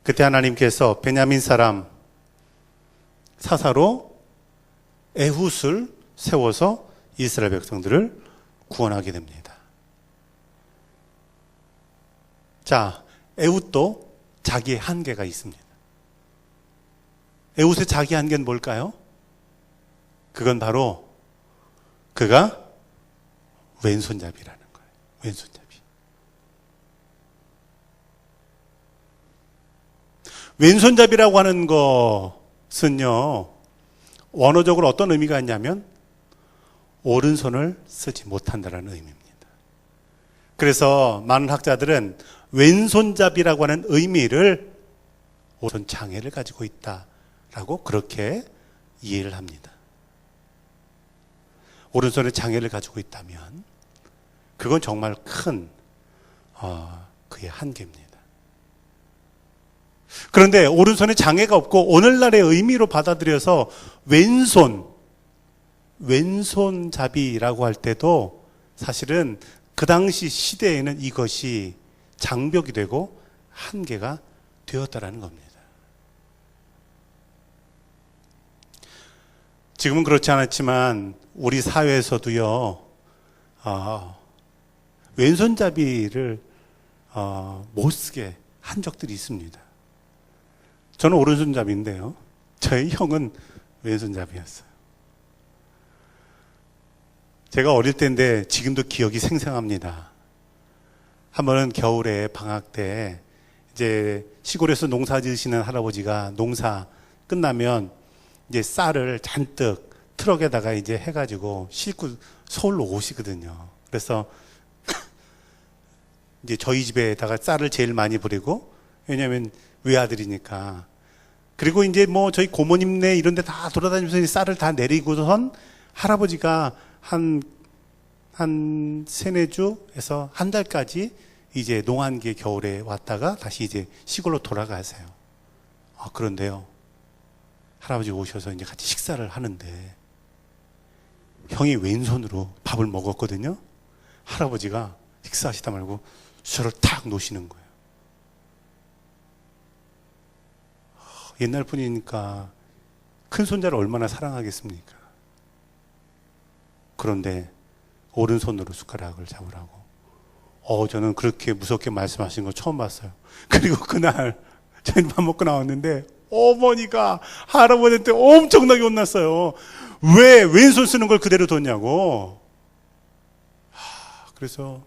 그때 하나님께서 베냐민 사람 사사로 에훗을 세워서 이스라엘 백성들을 구원하게 됩니다. 자, 에훗도 자기의 한계가 있습니다. 에훗의 자기 한계는 뭘까요? 그건 바로 그가 왼손잡이라는 거예요. 왼손잡이. 왼손잡이라고 하는 것은요, 원어적으로 어떤 의미가 있냐면 오른손을 쓰지 못한다는 의미입니다. 그래서 많은 학자들은 왼손잡이라고 하는 의미를 오른손 장애를 가지고 있다라고 그렇게 이해를 합니다. 오른손에 장애를 가지고 있다면 그건 정말 큰 그의 한계입니다. 그런데 오른손에 장애가 없고 오늘날의 의미로 받아들여서 왼손잡이라고 할 때도 사실은 그 당시 시대에는 이것이 장벽이 되고 한계가 되었다라는 겁니다. 지금은 그렇지 않았지만 우리 사회에서도요, 왼손잡이를 못 쓰게 한 적들이 있습니다. 저는 오른손잡이인데요, 저희 형은 왼손잡이였어요. 제가 어릴 때인데 지금도 기억이 생생합니다. 한 번은 겨울에 방학 때 이제 시골에서 농사 지으시는 할아버지가 농사 끝나면 이제 쌀을 잔뜩 트럭에다가 이제 해가지고 싣고 서울로 오시거든요. 그래서 이제 저희 집에다가 쌀을 제일 많이 버리고, 왜냐하면 외아들이니까. 그리고 이제 뭐 저희 고모님네 이런 데 다 돌아다니면서 쌀을 다 내리고선 할아버지가 한 3-4주에서 한 달까지 이제 농한기에 겨울에 왔다가 다시 이제 시골로 돌아가세요. 그런데요, 할아버지 오셔서 이제 같이 식사를 하는데 형이 왼손으로 밥을 먹었거든요. 할아버지가 식사하시다 말고 저를 탁 놓으시는 거예요. 옛날 분이니까 큰 손자를 얼마나 사랑하겠습니까? 그런데 오른손으로 숟가락을 잡으라고. 저는 그렇게 무섭게 말씀하신 거 처음 봤어요. 그리고 그날 저희 밥 먹고 나왔는데 어머니가 할아버지한테 엄청나게 혼났어요. 왜 왼손 쓰는 걸 그대로 뒀냐고. 그래서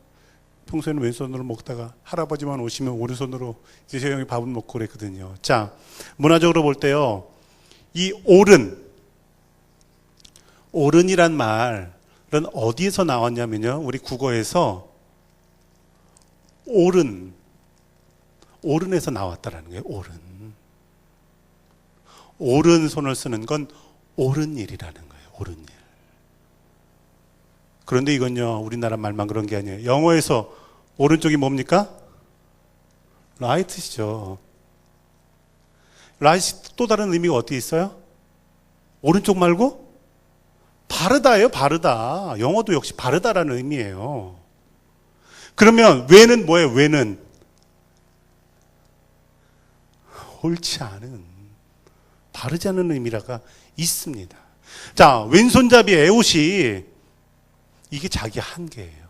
평소에는 왼손으로 먹다가 할아버지만 오시면 오른손으로 이제 저 형이 밥을 먹고 그랬거든요. 자, 문화적으로 볼 때요, 이 오른이란 말은 어디에서 나왔냐면요, 우리 국어에서 오른에서 나왔다라는 거예요. 오른손을 쓰는 건 옳은 일이라는 거예요. 옳은 일. 그런데 이건요, 우리나라 말만 그런 게 아니에요. 영어에서 오른쪽이 뭡니까? right시죠. right 또 다른 의미가 어디 있어요? 오른쪽 말고 바르다예요. 바르다. 영어도 역시 바르다라는 의미예요. 그러면 왜는 뭐예요? 왜는 옳지 않은, 바르지 않은 의미라가 있습니다. 자, 왼손잡이 에훗이 이게 자기 한계예요.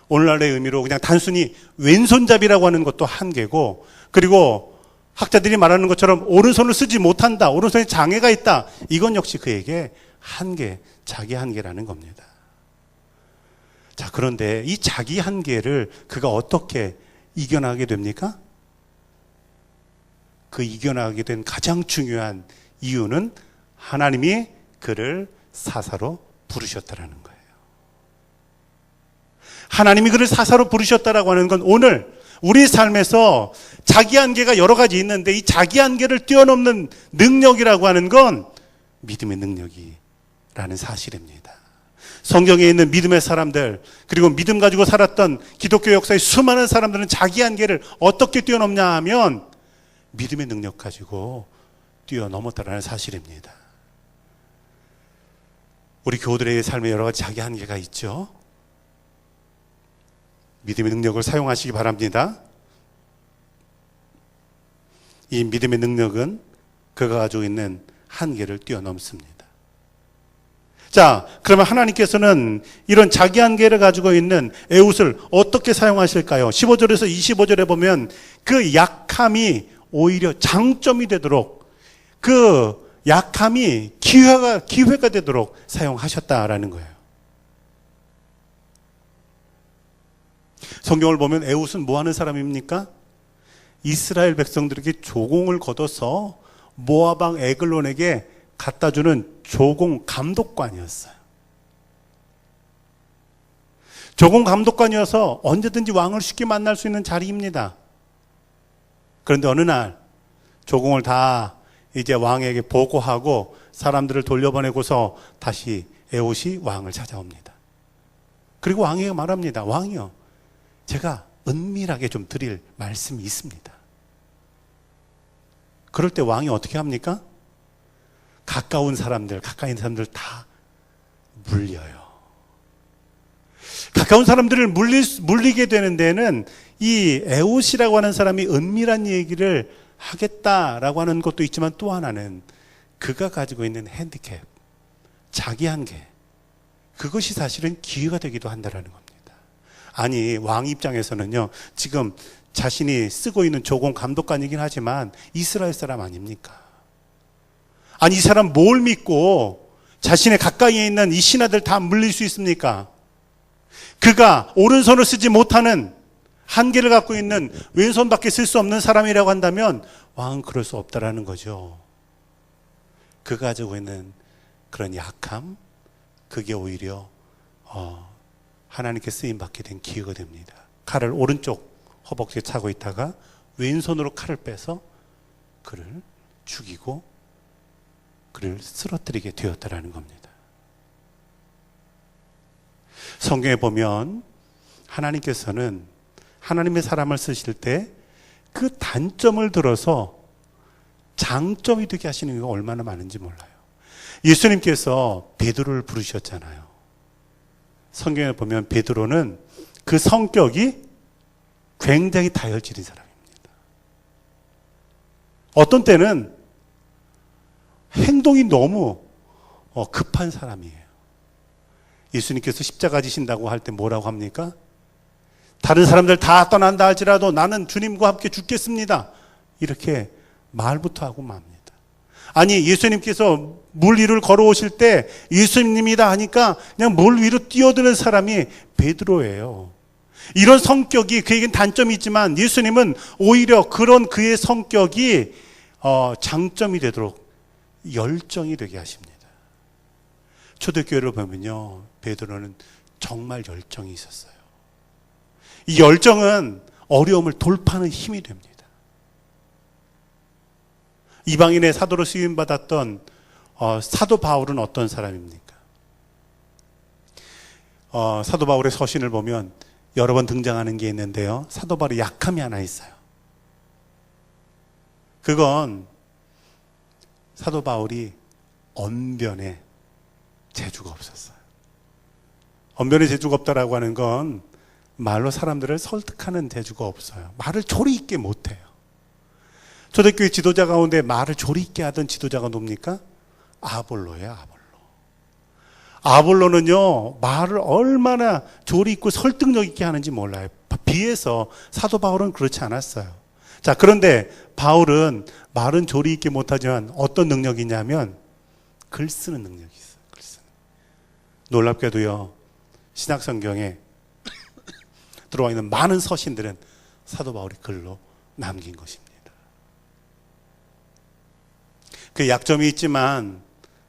오늘날의 의미로 그냥 단순히 왼손잡이라고 하는 것도 한계고, 그리고 학자들이 말하는 것처럼 오른손을 쓰지 못한다, 오른손에 장애가 있다, 이건 역시 그에게 한계, 자기 한계라는 겁니다. 자, 그런데 이 자기 한계를 그가 어떻게 이겨나가게 됩니까? 그 이겨나가게 된 가장 중요한 이유는 하나님이 그를 사사로 부르셨다라는 거예요. 하나님이 그를 사사로 부르셨다라고 하는 건 오늘 우리 삶에서 자기 한계가 여러 가지 있는데 이 자기 한계를 뛰어넘는 능력이라고 하는 건 믿음의 능력이라는 사실입니다. 성경에 있는 믿음의 사람들, 그리고 믿음 가지고 살았던 기독교 역사의 수많은 사람들은 자기 한계를 어떻게 뛰어넘냐 하면 믿음의 능력 가지고 뛰어넘었다라는 사실입니다. 우리 교우들의 삶에 여러 가지 자기 한계가 있죠. 믿음의 능력을 사용하시기 바랍니다. 이 믿음의 능력은 그가 가지고 있는 한계를 뛰어넘습니다. 자, 그러면 하나님께서는 이런 자기 한계를 가지고 있는 에훗을 어떻게 사용하실까요? 15절에서 25절에 보면 그 약함이 오히려 장점이 되도록, 그 약함이 기회가 되도록 사용하셨다라는 거예요. 성경을 보면 에훗은 뭐 하는 사람입니까? 이스라엘 백성들에게 조공을 거둬서 모압 왕 에글론에게 갖다 주는 조공 감독관이었어요. 조공 감독관이어서 언제든지 왕을 쉽게 만날 수 있는 자리입니다. 그런데 어느 날 조공을 다 이제 왕에게 보고하고 사람들을 돌려보내고서 다시 에훗이 왕을 찾아옵니다. 그리고 왕에게 말합니다. 왕이요, 제가 은밀하게 좀 드릴 말씀이 있습니다. 그럴 때 왕이 어떻게 합니까? 가까이 있는 사람들 다 물려요. 가까운 사람들을 물리게 되는 데는 이 에훗이라고 하는 사람이 은밀한 얘기를 하겠다라고 하는 것도 있지만 또 하나는 그가 가지고 있는 핸디캡, 자기 한계, 그것이 사실은 기회가 되기도 한다라는 겁니다. 아니, 왕 입장에서는요, 지금 자신이 쓰고 있는 조공 감독관이긴 하지만 이스라엘 사람 아닙니까? 아니, 이 사람 뭘 믿고 자신의 가까이에 있는 이 신하들 다 물릴 수 있습니까? 그가 오른손을 쓰지 못하는 한계를 갖고 있는 왼손밖에 쓸 수 없는 사람이라고 한다면 왕은 그럴 수 없다라는 거죠. 그가 가지고 있는 그런 약함, 그게 오히려 하나님께 쓰임받게 된 기회가 됩니다. 칼을 오른쪽 허벅지에 차고 있다가 왼손으로 칼을 빼서 그를 죽이고 그를 쓰러뜨리게 되었다라는 겁니다. 성경에 보면 하나님께서는 하나님의 사람을 쓰실 때 그 단점을 들어서 장점이 되게 하시는 경우가 얼마나 많은지 몰라요. 예수님께서 베드로를 부르셨잖아요. 성경에 보면 베드로는 그 성격이 굉장히 다혈질인 사람입니다. 어떤 때는 행동이 너무 급한 사람이에요. 예수님께서 십자가 지신다고 할 때 뭐라고 합니까? 다른 사람들 다 떠난다 할지라도 나는 주님과 함께 죽겠습니다. 이렇게 말부터 하고 맙니다. 아니, 예수님께서 물 위를 걸어오실 때 예수님이다 하니까 그냥 물 위로 뛰어드는 사람이 베드로예요. 이런 성격이 그에겐 단점이 있지만 예수님은 오히려 그런 그의 성격이 장점이 되도록 열정이 되게 하십니다. 초대교회를 보면요, 베드로는 정말 열정이 있었어요. 이 열정은 어려움을 돌파하는 힘이 됩니다. 이방인의 사도로 쓰임받았던 사도 바울은 어떤 사람입니까? 사도 바울의 서신을 보면 여러 번 등장하는 게 있는데요, 사도 바울의 약함이 하나 있어요. 그건 사도 바울이 언변에 재주가 없었어요. 언변에 재주가 없다라고 하는 건 말로 사람들을 설득하는 재주가 없어요. 말을 조리 있게 못해요. 초대교회 지도자 가운데 말을 조리 있게 하던 지도자가 누굽니까? 아볼로예요, 아볼로. 아볼로는요, 말을 얼마나 조리 있고 설득력 있게 하는지 몰라요. 비해서 사도 바울은 그렇지 않았어요. 자, 그런데 바울은 말은 조리 있게 못하지만 어떤 능력이 있냐면 글 쓰는 능력이 있어요. 글 쓰는. 놀랍게도요, 신약성경에 들어와 있는 많은 서신들은 사도 바울이 글로 남긴 것입니다. 그 약점이 있지만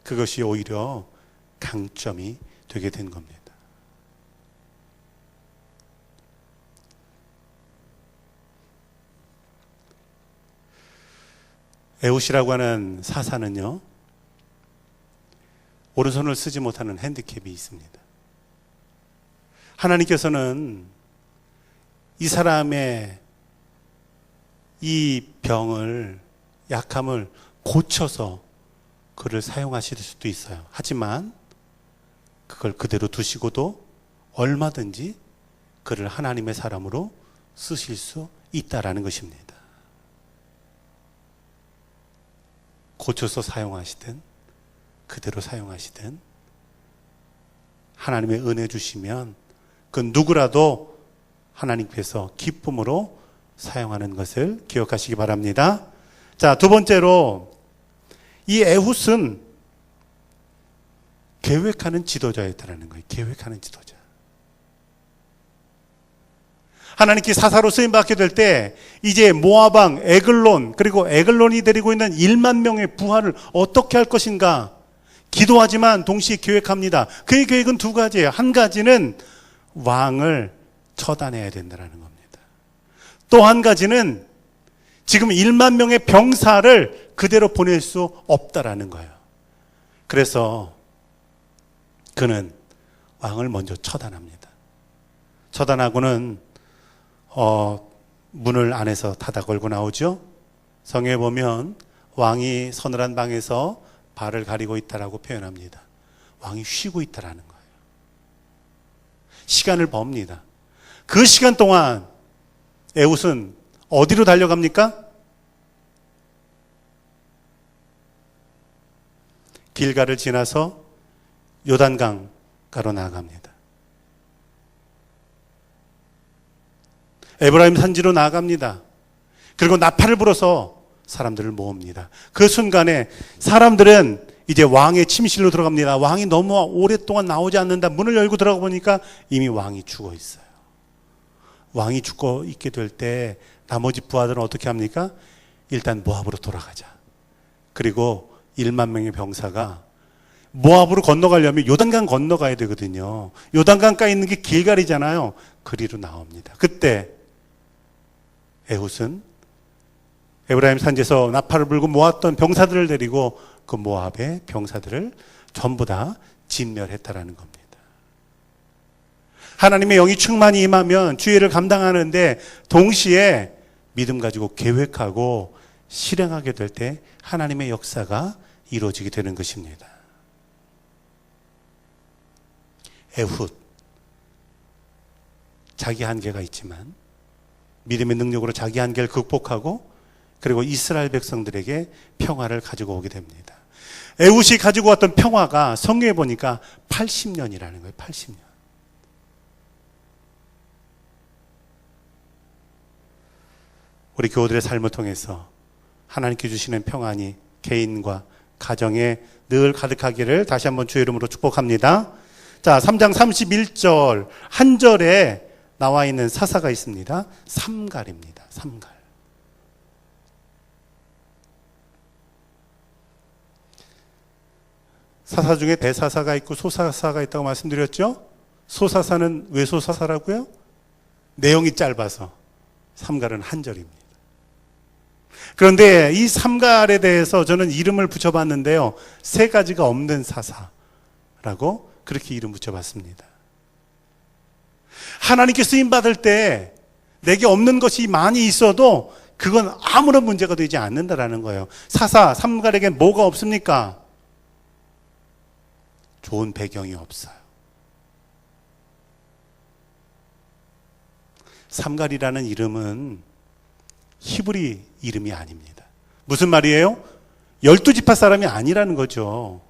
그것이 오히려 강점이 되게 된 겁니다. 에웃이라고 하는 사사는요, 오른손을 쓰지 못하는 핸디캡이 있습니다. 하나님께서는 이 사람의 이 병을, 약함을 고쳐서 그를 사용하실 수도 있어요. 하지만 그걸 그대로 두시고도 얼마든지 그를 하나님의 사람으로 쓰실 수 있다라는 것입니다. 고쳐서 사용하시든 그대로 사용하시든 하나님의 은혜 주시면 그 누구라도 하나님께서 기쁨으로 사용하는 것을 기억하시기 바랍니다. 자, 두 번째로 이 에훗은 계획하는 지도자였다는 거예요. 계획하는 지도자. 하나님께 사사로 쓰임받게 될 때 이제 모압왕 에글론, 그리고 에글론이 데리고 있는 1만 명의 부하를 어떻게 할 것인가 기도하지만 동시에 계획합니다. 그의 계획은 두 가지예요. 한 가지는 왕을 처단해야 된다는 겁니다. 또 한 가지는 지금 1만 명의 병사를 그대로 보낼 수 없다라는 거예요. 그래서 그는 왕을 먼저 처단합니다. 처단하고는 문을 안에서 닫아 걸고 나오죠. 성에 보면 왕이 서늘한 방에서 발을 가리고 있다라고 표현합니다. 왕이 쉬고 있다라는 거예요. 시간을 법니다. 그 시간 동안 에훗은 어디로 달려갑니까? 길가를 지나서 요단강가로 나아갑니다. 에브라임 산지로 나아갑니다. 그리고 나팔을 불어서 사람들을 모읍니다. 그 순간에 사람들은 이제 왕의 침실로 들어갑니다. 왕이 너무 오랫동안 나오지 않는다. 문을 열고 들어가 보니까 이미 왕이 죽어 있어요. 왕이 죽어 있게 될 때 나머지 부하들은 어떻게 합니까? 일단 모압으로 돌아가자. 그리고 1만 명의 병사가 모압으로 건너가려면 요단강 건너가야 되거든요. 요단강가에 있는 게 길갈이잖아요. 그리로 나옵니다. 그때 에훗은 에브라임 산지에서 나팔을 불고 모았던 병사들을 데리고 그 모압의 병사들을 전부 다 진멸했다라는 겁니다. 하나님의 영이 충만히 임하면 주의를 감당하는데 동시에 믿음 가지고 계획하고 실행하게 될 때 하나님의 역사가 이루어지게 되는 것입니다. 에훗, 자기 한계가 있지만 믿음의 능력으로 자기 한계를 극복하고 그리고 이스라엘 백성들에게 평화를 가지고 오게 됩니다. 에훗이 가지고 왔던 평화가 성경에 보니까 80년이라는 거예요. 80년. 우리 교우들의 삶을 통해서 하나님께 주시는 평안이 개인과 가정에 늘 가득하기를 다시 한번 주의 이름으로 축복합니다. 자, 3장 31절 한 절에 나와 있는 사사가 있습니다. 삼갈입니다. 삼갈. 사사 중에 대사사가 있고 소사사가 있다고 말씀드렸죠? 소사사는 왜 소사사라고요? 내용이 짧아서. 삼갈은 한 절입니다. 그런데 이 삼갈에 대해서 저는 이름을 붙여봤는데요. 세 가지가 없는 사사라고 그렇게 이름 붙여봤습니다. 하나님께 쓰임받을 때 내게 없는 것이 많이 있어도 그건 아무런 문제가 되지 않는다라는 거예요. 사사, 삼갈에겐 뭐가 없습니까? 좋은 배경이 없어요. 삼갈이라는 이름은 히브리 이름이 아닙니다. 무슨 말이에요? 12지파 사람이 아니라는 거죠.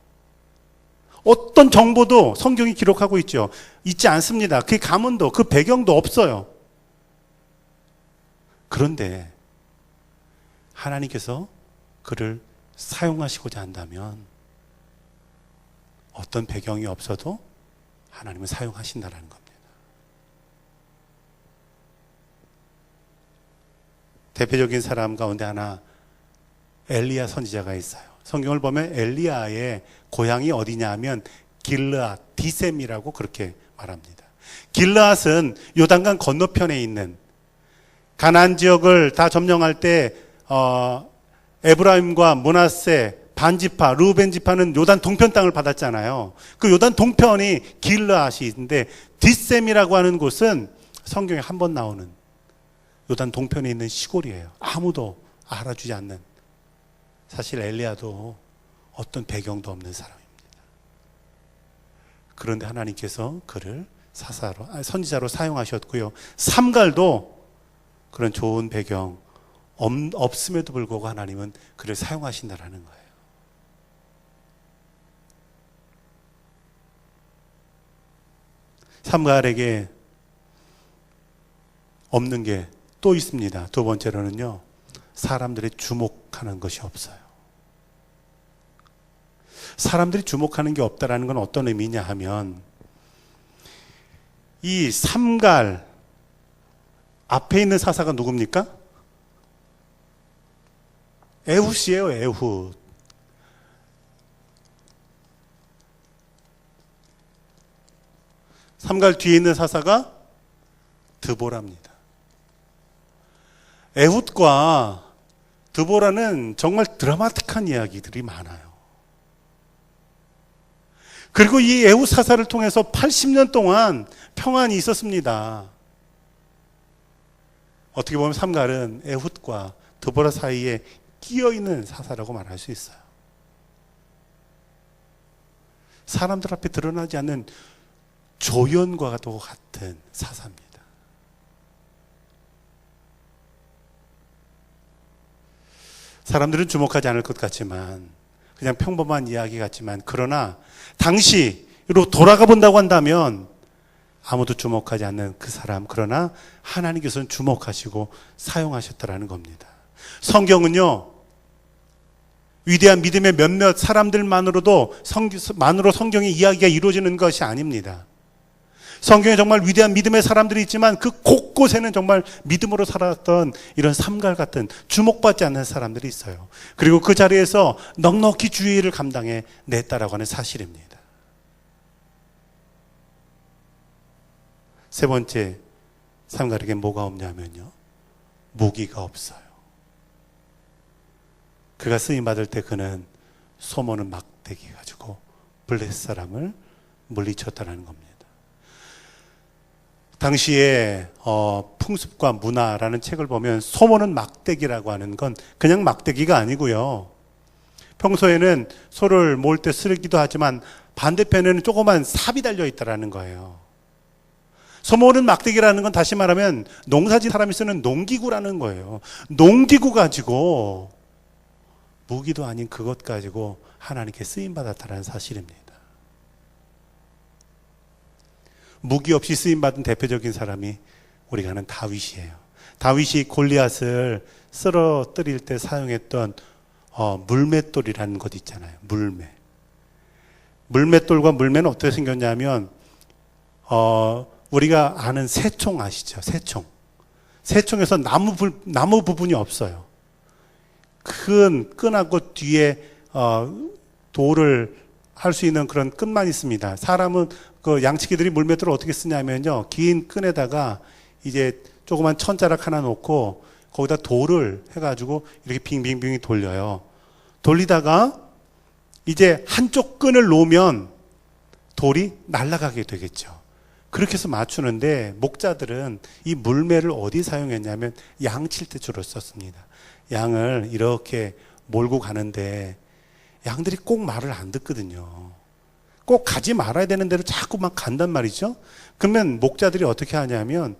어떤 정보도 성경이 기록하고 있지 않습니다. 그 가문도 그 배경도 없어요. 그런데 하나님께서 그를 사용하시고자 한다면 어떤 배경이 없어도 하나님은 사용하신다는 겁니다. 대표적인 사람 가운데 하나 엘리야 선지자가 있어요. 성경을 보면 엘리야의 고향이 어디냐 하면 길르앗, 디셈이라고 그렇게 말합니다. 길르앗은 요단강 건너편에 있는 가나안 지역을 다 점령할 때 에브라임과 므낫세 반지파, 르우벤 지파는 요단 동편 땅을 받았잖아요. 그 요단 동편이 길르앗이 있는데 디셈이라고 하는 곳은 성경에 한 번 나오는 요단 동편에 있는 시골이에요. 아무도 알아주지 않는. 사실 엘리야도 어떤 배경도 없는 사람입니다. 그런데 하나님께서 그를 선지자로 사용하셨고요. 삼갈도 그런 좋은 배경 없음에도 불구하고 하나님은 그를 사용하신다라는 거예요. 삼갈에게 없는 게 또 있습니다. 두 번째로는요, 사람들이 주목하는 것이 없어요. 사람들이 주목하는 게 없다라는 건 어떤 의미냐 하면, 이 삼갈 앞에 있는 사사가 누굽니까? 에훗이에요, 에훗. 삼갈 뒤에 있는 사사가 드보라입니다. 에훗과 드보라는 정말 드라마틱한 이야기들이 많아요. 그리고 이 에훗 사사를 통해서 80년 동안 평안이 있었습니다. 어떻게 보면 삼갈은 에훗과 드보라 사이에 끼어있는 사사라고 말할 수 있어요. 사람들 앞에 드러나지 않는 조연과도 같은 사사입니다. 사람들은 주목하지 않을 것 같지만, 그냥 평범한 이야기 같지만, 그러나 당시로 돌아가 본다고 한다면 아무도 주목하지 않는 그 사람, 그러나 하나님께서는 주목하시고 사용하셨다라는 겁니다. 성경은요, 위대한 믿음의 몇몇 사람들만으로 성경의 이야기가 이루어지는 것이 아닙니다. 성경에 정말 위대한 믿음의 사람들이 있지만 그 곳곳에는 정말 믿음으로 살았던 이런 삼갈 같은 주목받지 않는 사람들이 있어요. 그리고 그 자리에서 넉넉히 주의 일을 감당해 냈다라고 하는 사실입니다. 세 번째, 삼갈에게 뭐가 없냐면요, 무기가 없어요. 그가 쓰임받을 때 그는 소모는 막대기 가지고 블레셋 사람을 물리쳤다는 겁니다. 당시에 풍습과 문화라는 책을 보면 소모는 막대기라고 하는 건 그냥 막대기가 아니고요. 평소에는 소를 모을 때 쓰기도 하지만 반대편에는 조그만 삽이 달려 있다라는 거예요. 소모는 막대기라는 건 다시 말하면 농사짓는 사람이 쓰는 농기구라는 거예요. 농기구 가지고 무기도 아닌 그것 가지고 하나님께 쓰임받았다는 사실입니다. 무기 없이 쓰임받은 대표적인 사람이 우리가 아는 다윗이에요. 다윗이 골리앗을 쓰러뜨릴 때 사용했던 물맷돌이라는 것 있잖아요. 물맷돌과 물매는 어떻게 생겼냐면 우리가 아는 새총 아시죠? 새총에서 나무 부분이 없어요. 큰 끈하고 뒤에 돌을 할 수 있는 그런 끈만 있습니다. 사람은 그 양치기들이 물맷돌을 어떻게 쓰냐면요, 긴 끈에다가 이제 조그만 천자락 하나 놓고 거기다 돌을 해가지고 이렇게 빙빙빙 돌려요. 돌리다가 이제 한쪽 끈을 놓으면 돌이 날아가게 되겠죠. 그렇게 해서 맞추는데, 목자들은 이 물매를 어디 사용했냐면 양칠 때 주로 썼습니다. 양을 이렇게 몰고 가는데 양들이 꼭 말을 안 듣거든요. 꼭 가지 말아야 되는 대로 자꾸만 간단 말이죠. 그러면 목자들이 어떻게 하냐면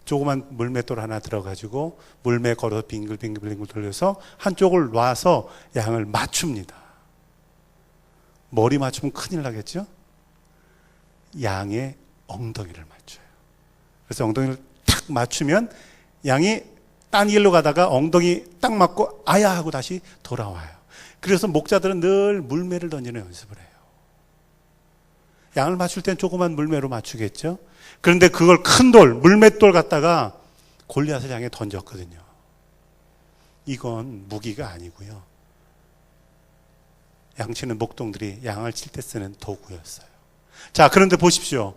조그만 물맷돌 하나 들어가지고 물매 걸어서 빙글빙글 돌려서 한쪽을 놔서 양을 맞춥니다. 머리 맞추면 큰일 나겠죠? 양의 엉덩이를 맞춰요. 그래서 엉덩이를 탁 맞추면 양이 딴 길로 가다가 엉덩이 딱 맞고 아야 하고 다시 돌아와요. 그래서 목자들은 늘 물매를 던지는 연습을 해요. 양을 맞출 땐 조그만 물매로 맞추겠죠. 그런데 그걸 큰 돌, 물맷돌 갖다가 골리앗을 향해 던졌거든요. 이건 무기가 아니고요. 양치는 목동들이 양을 칠 때 쓰는 도구였어요. 자, 그런데 보십시오.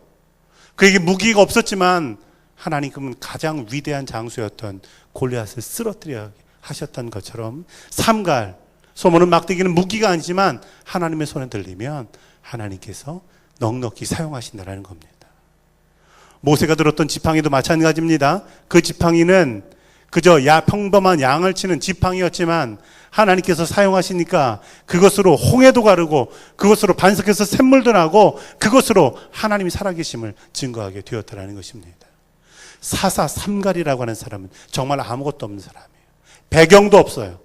그에게 무기가 없었지만 하나님은 가장 위대한 장수였던 골리앗을 쓰러뜨려 하셨던 것처럼 삼갈, 소모는 막대기는 무기가 아니지만 하나님의 손에 들리면 하나님께서 넉넉히 사용하신다는 겁니다. 모세가 들었던 지팡이도 마찬가지입니다. 그 지팡이는 그저 평범한 양을 치는 지팡이였지만 하나님께서 사용하시니까 그것으로 홍해도 가르고 그것으로 반석에서 샘물도 나고 그것으로 하나님이 살아계심을 증거하게 되었다는 것입니다. 사사 삼갈이라고 하는 사람은 정말 아무것도 없는 사람이에요. 배경도 없어요.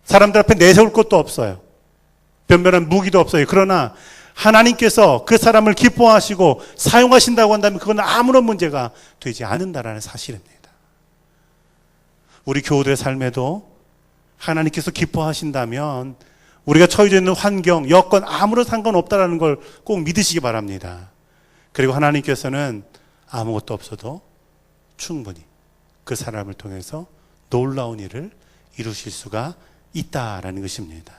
사람들 앞에 내세울 것도 없어요. 변변한 무기도 없어요. 그러나 하나님께서 그 사람을 기뻐하시고 사용하신다고 한다면 그건 아무런 문제가 되지 않는다라는 사실입니다. 우리 교우들의 삶에도 하나님께서 기뻐하신다면 우리가 처해져 있는 환경, 여건 아무런 상관없다는 걸 꼭 믿으시기 바랍니다. 그리고 하나님께서는 아무것도 없어도 충분히 그 사람을 통해서 놀라운 일을 이루실 수가 있다라는 것입니다.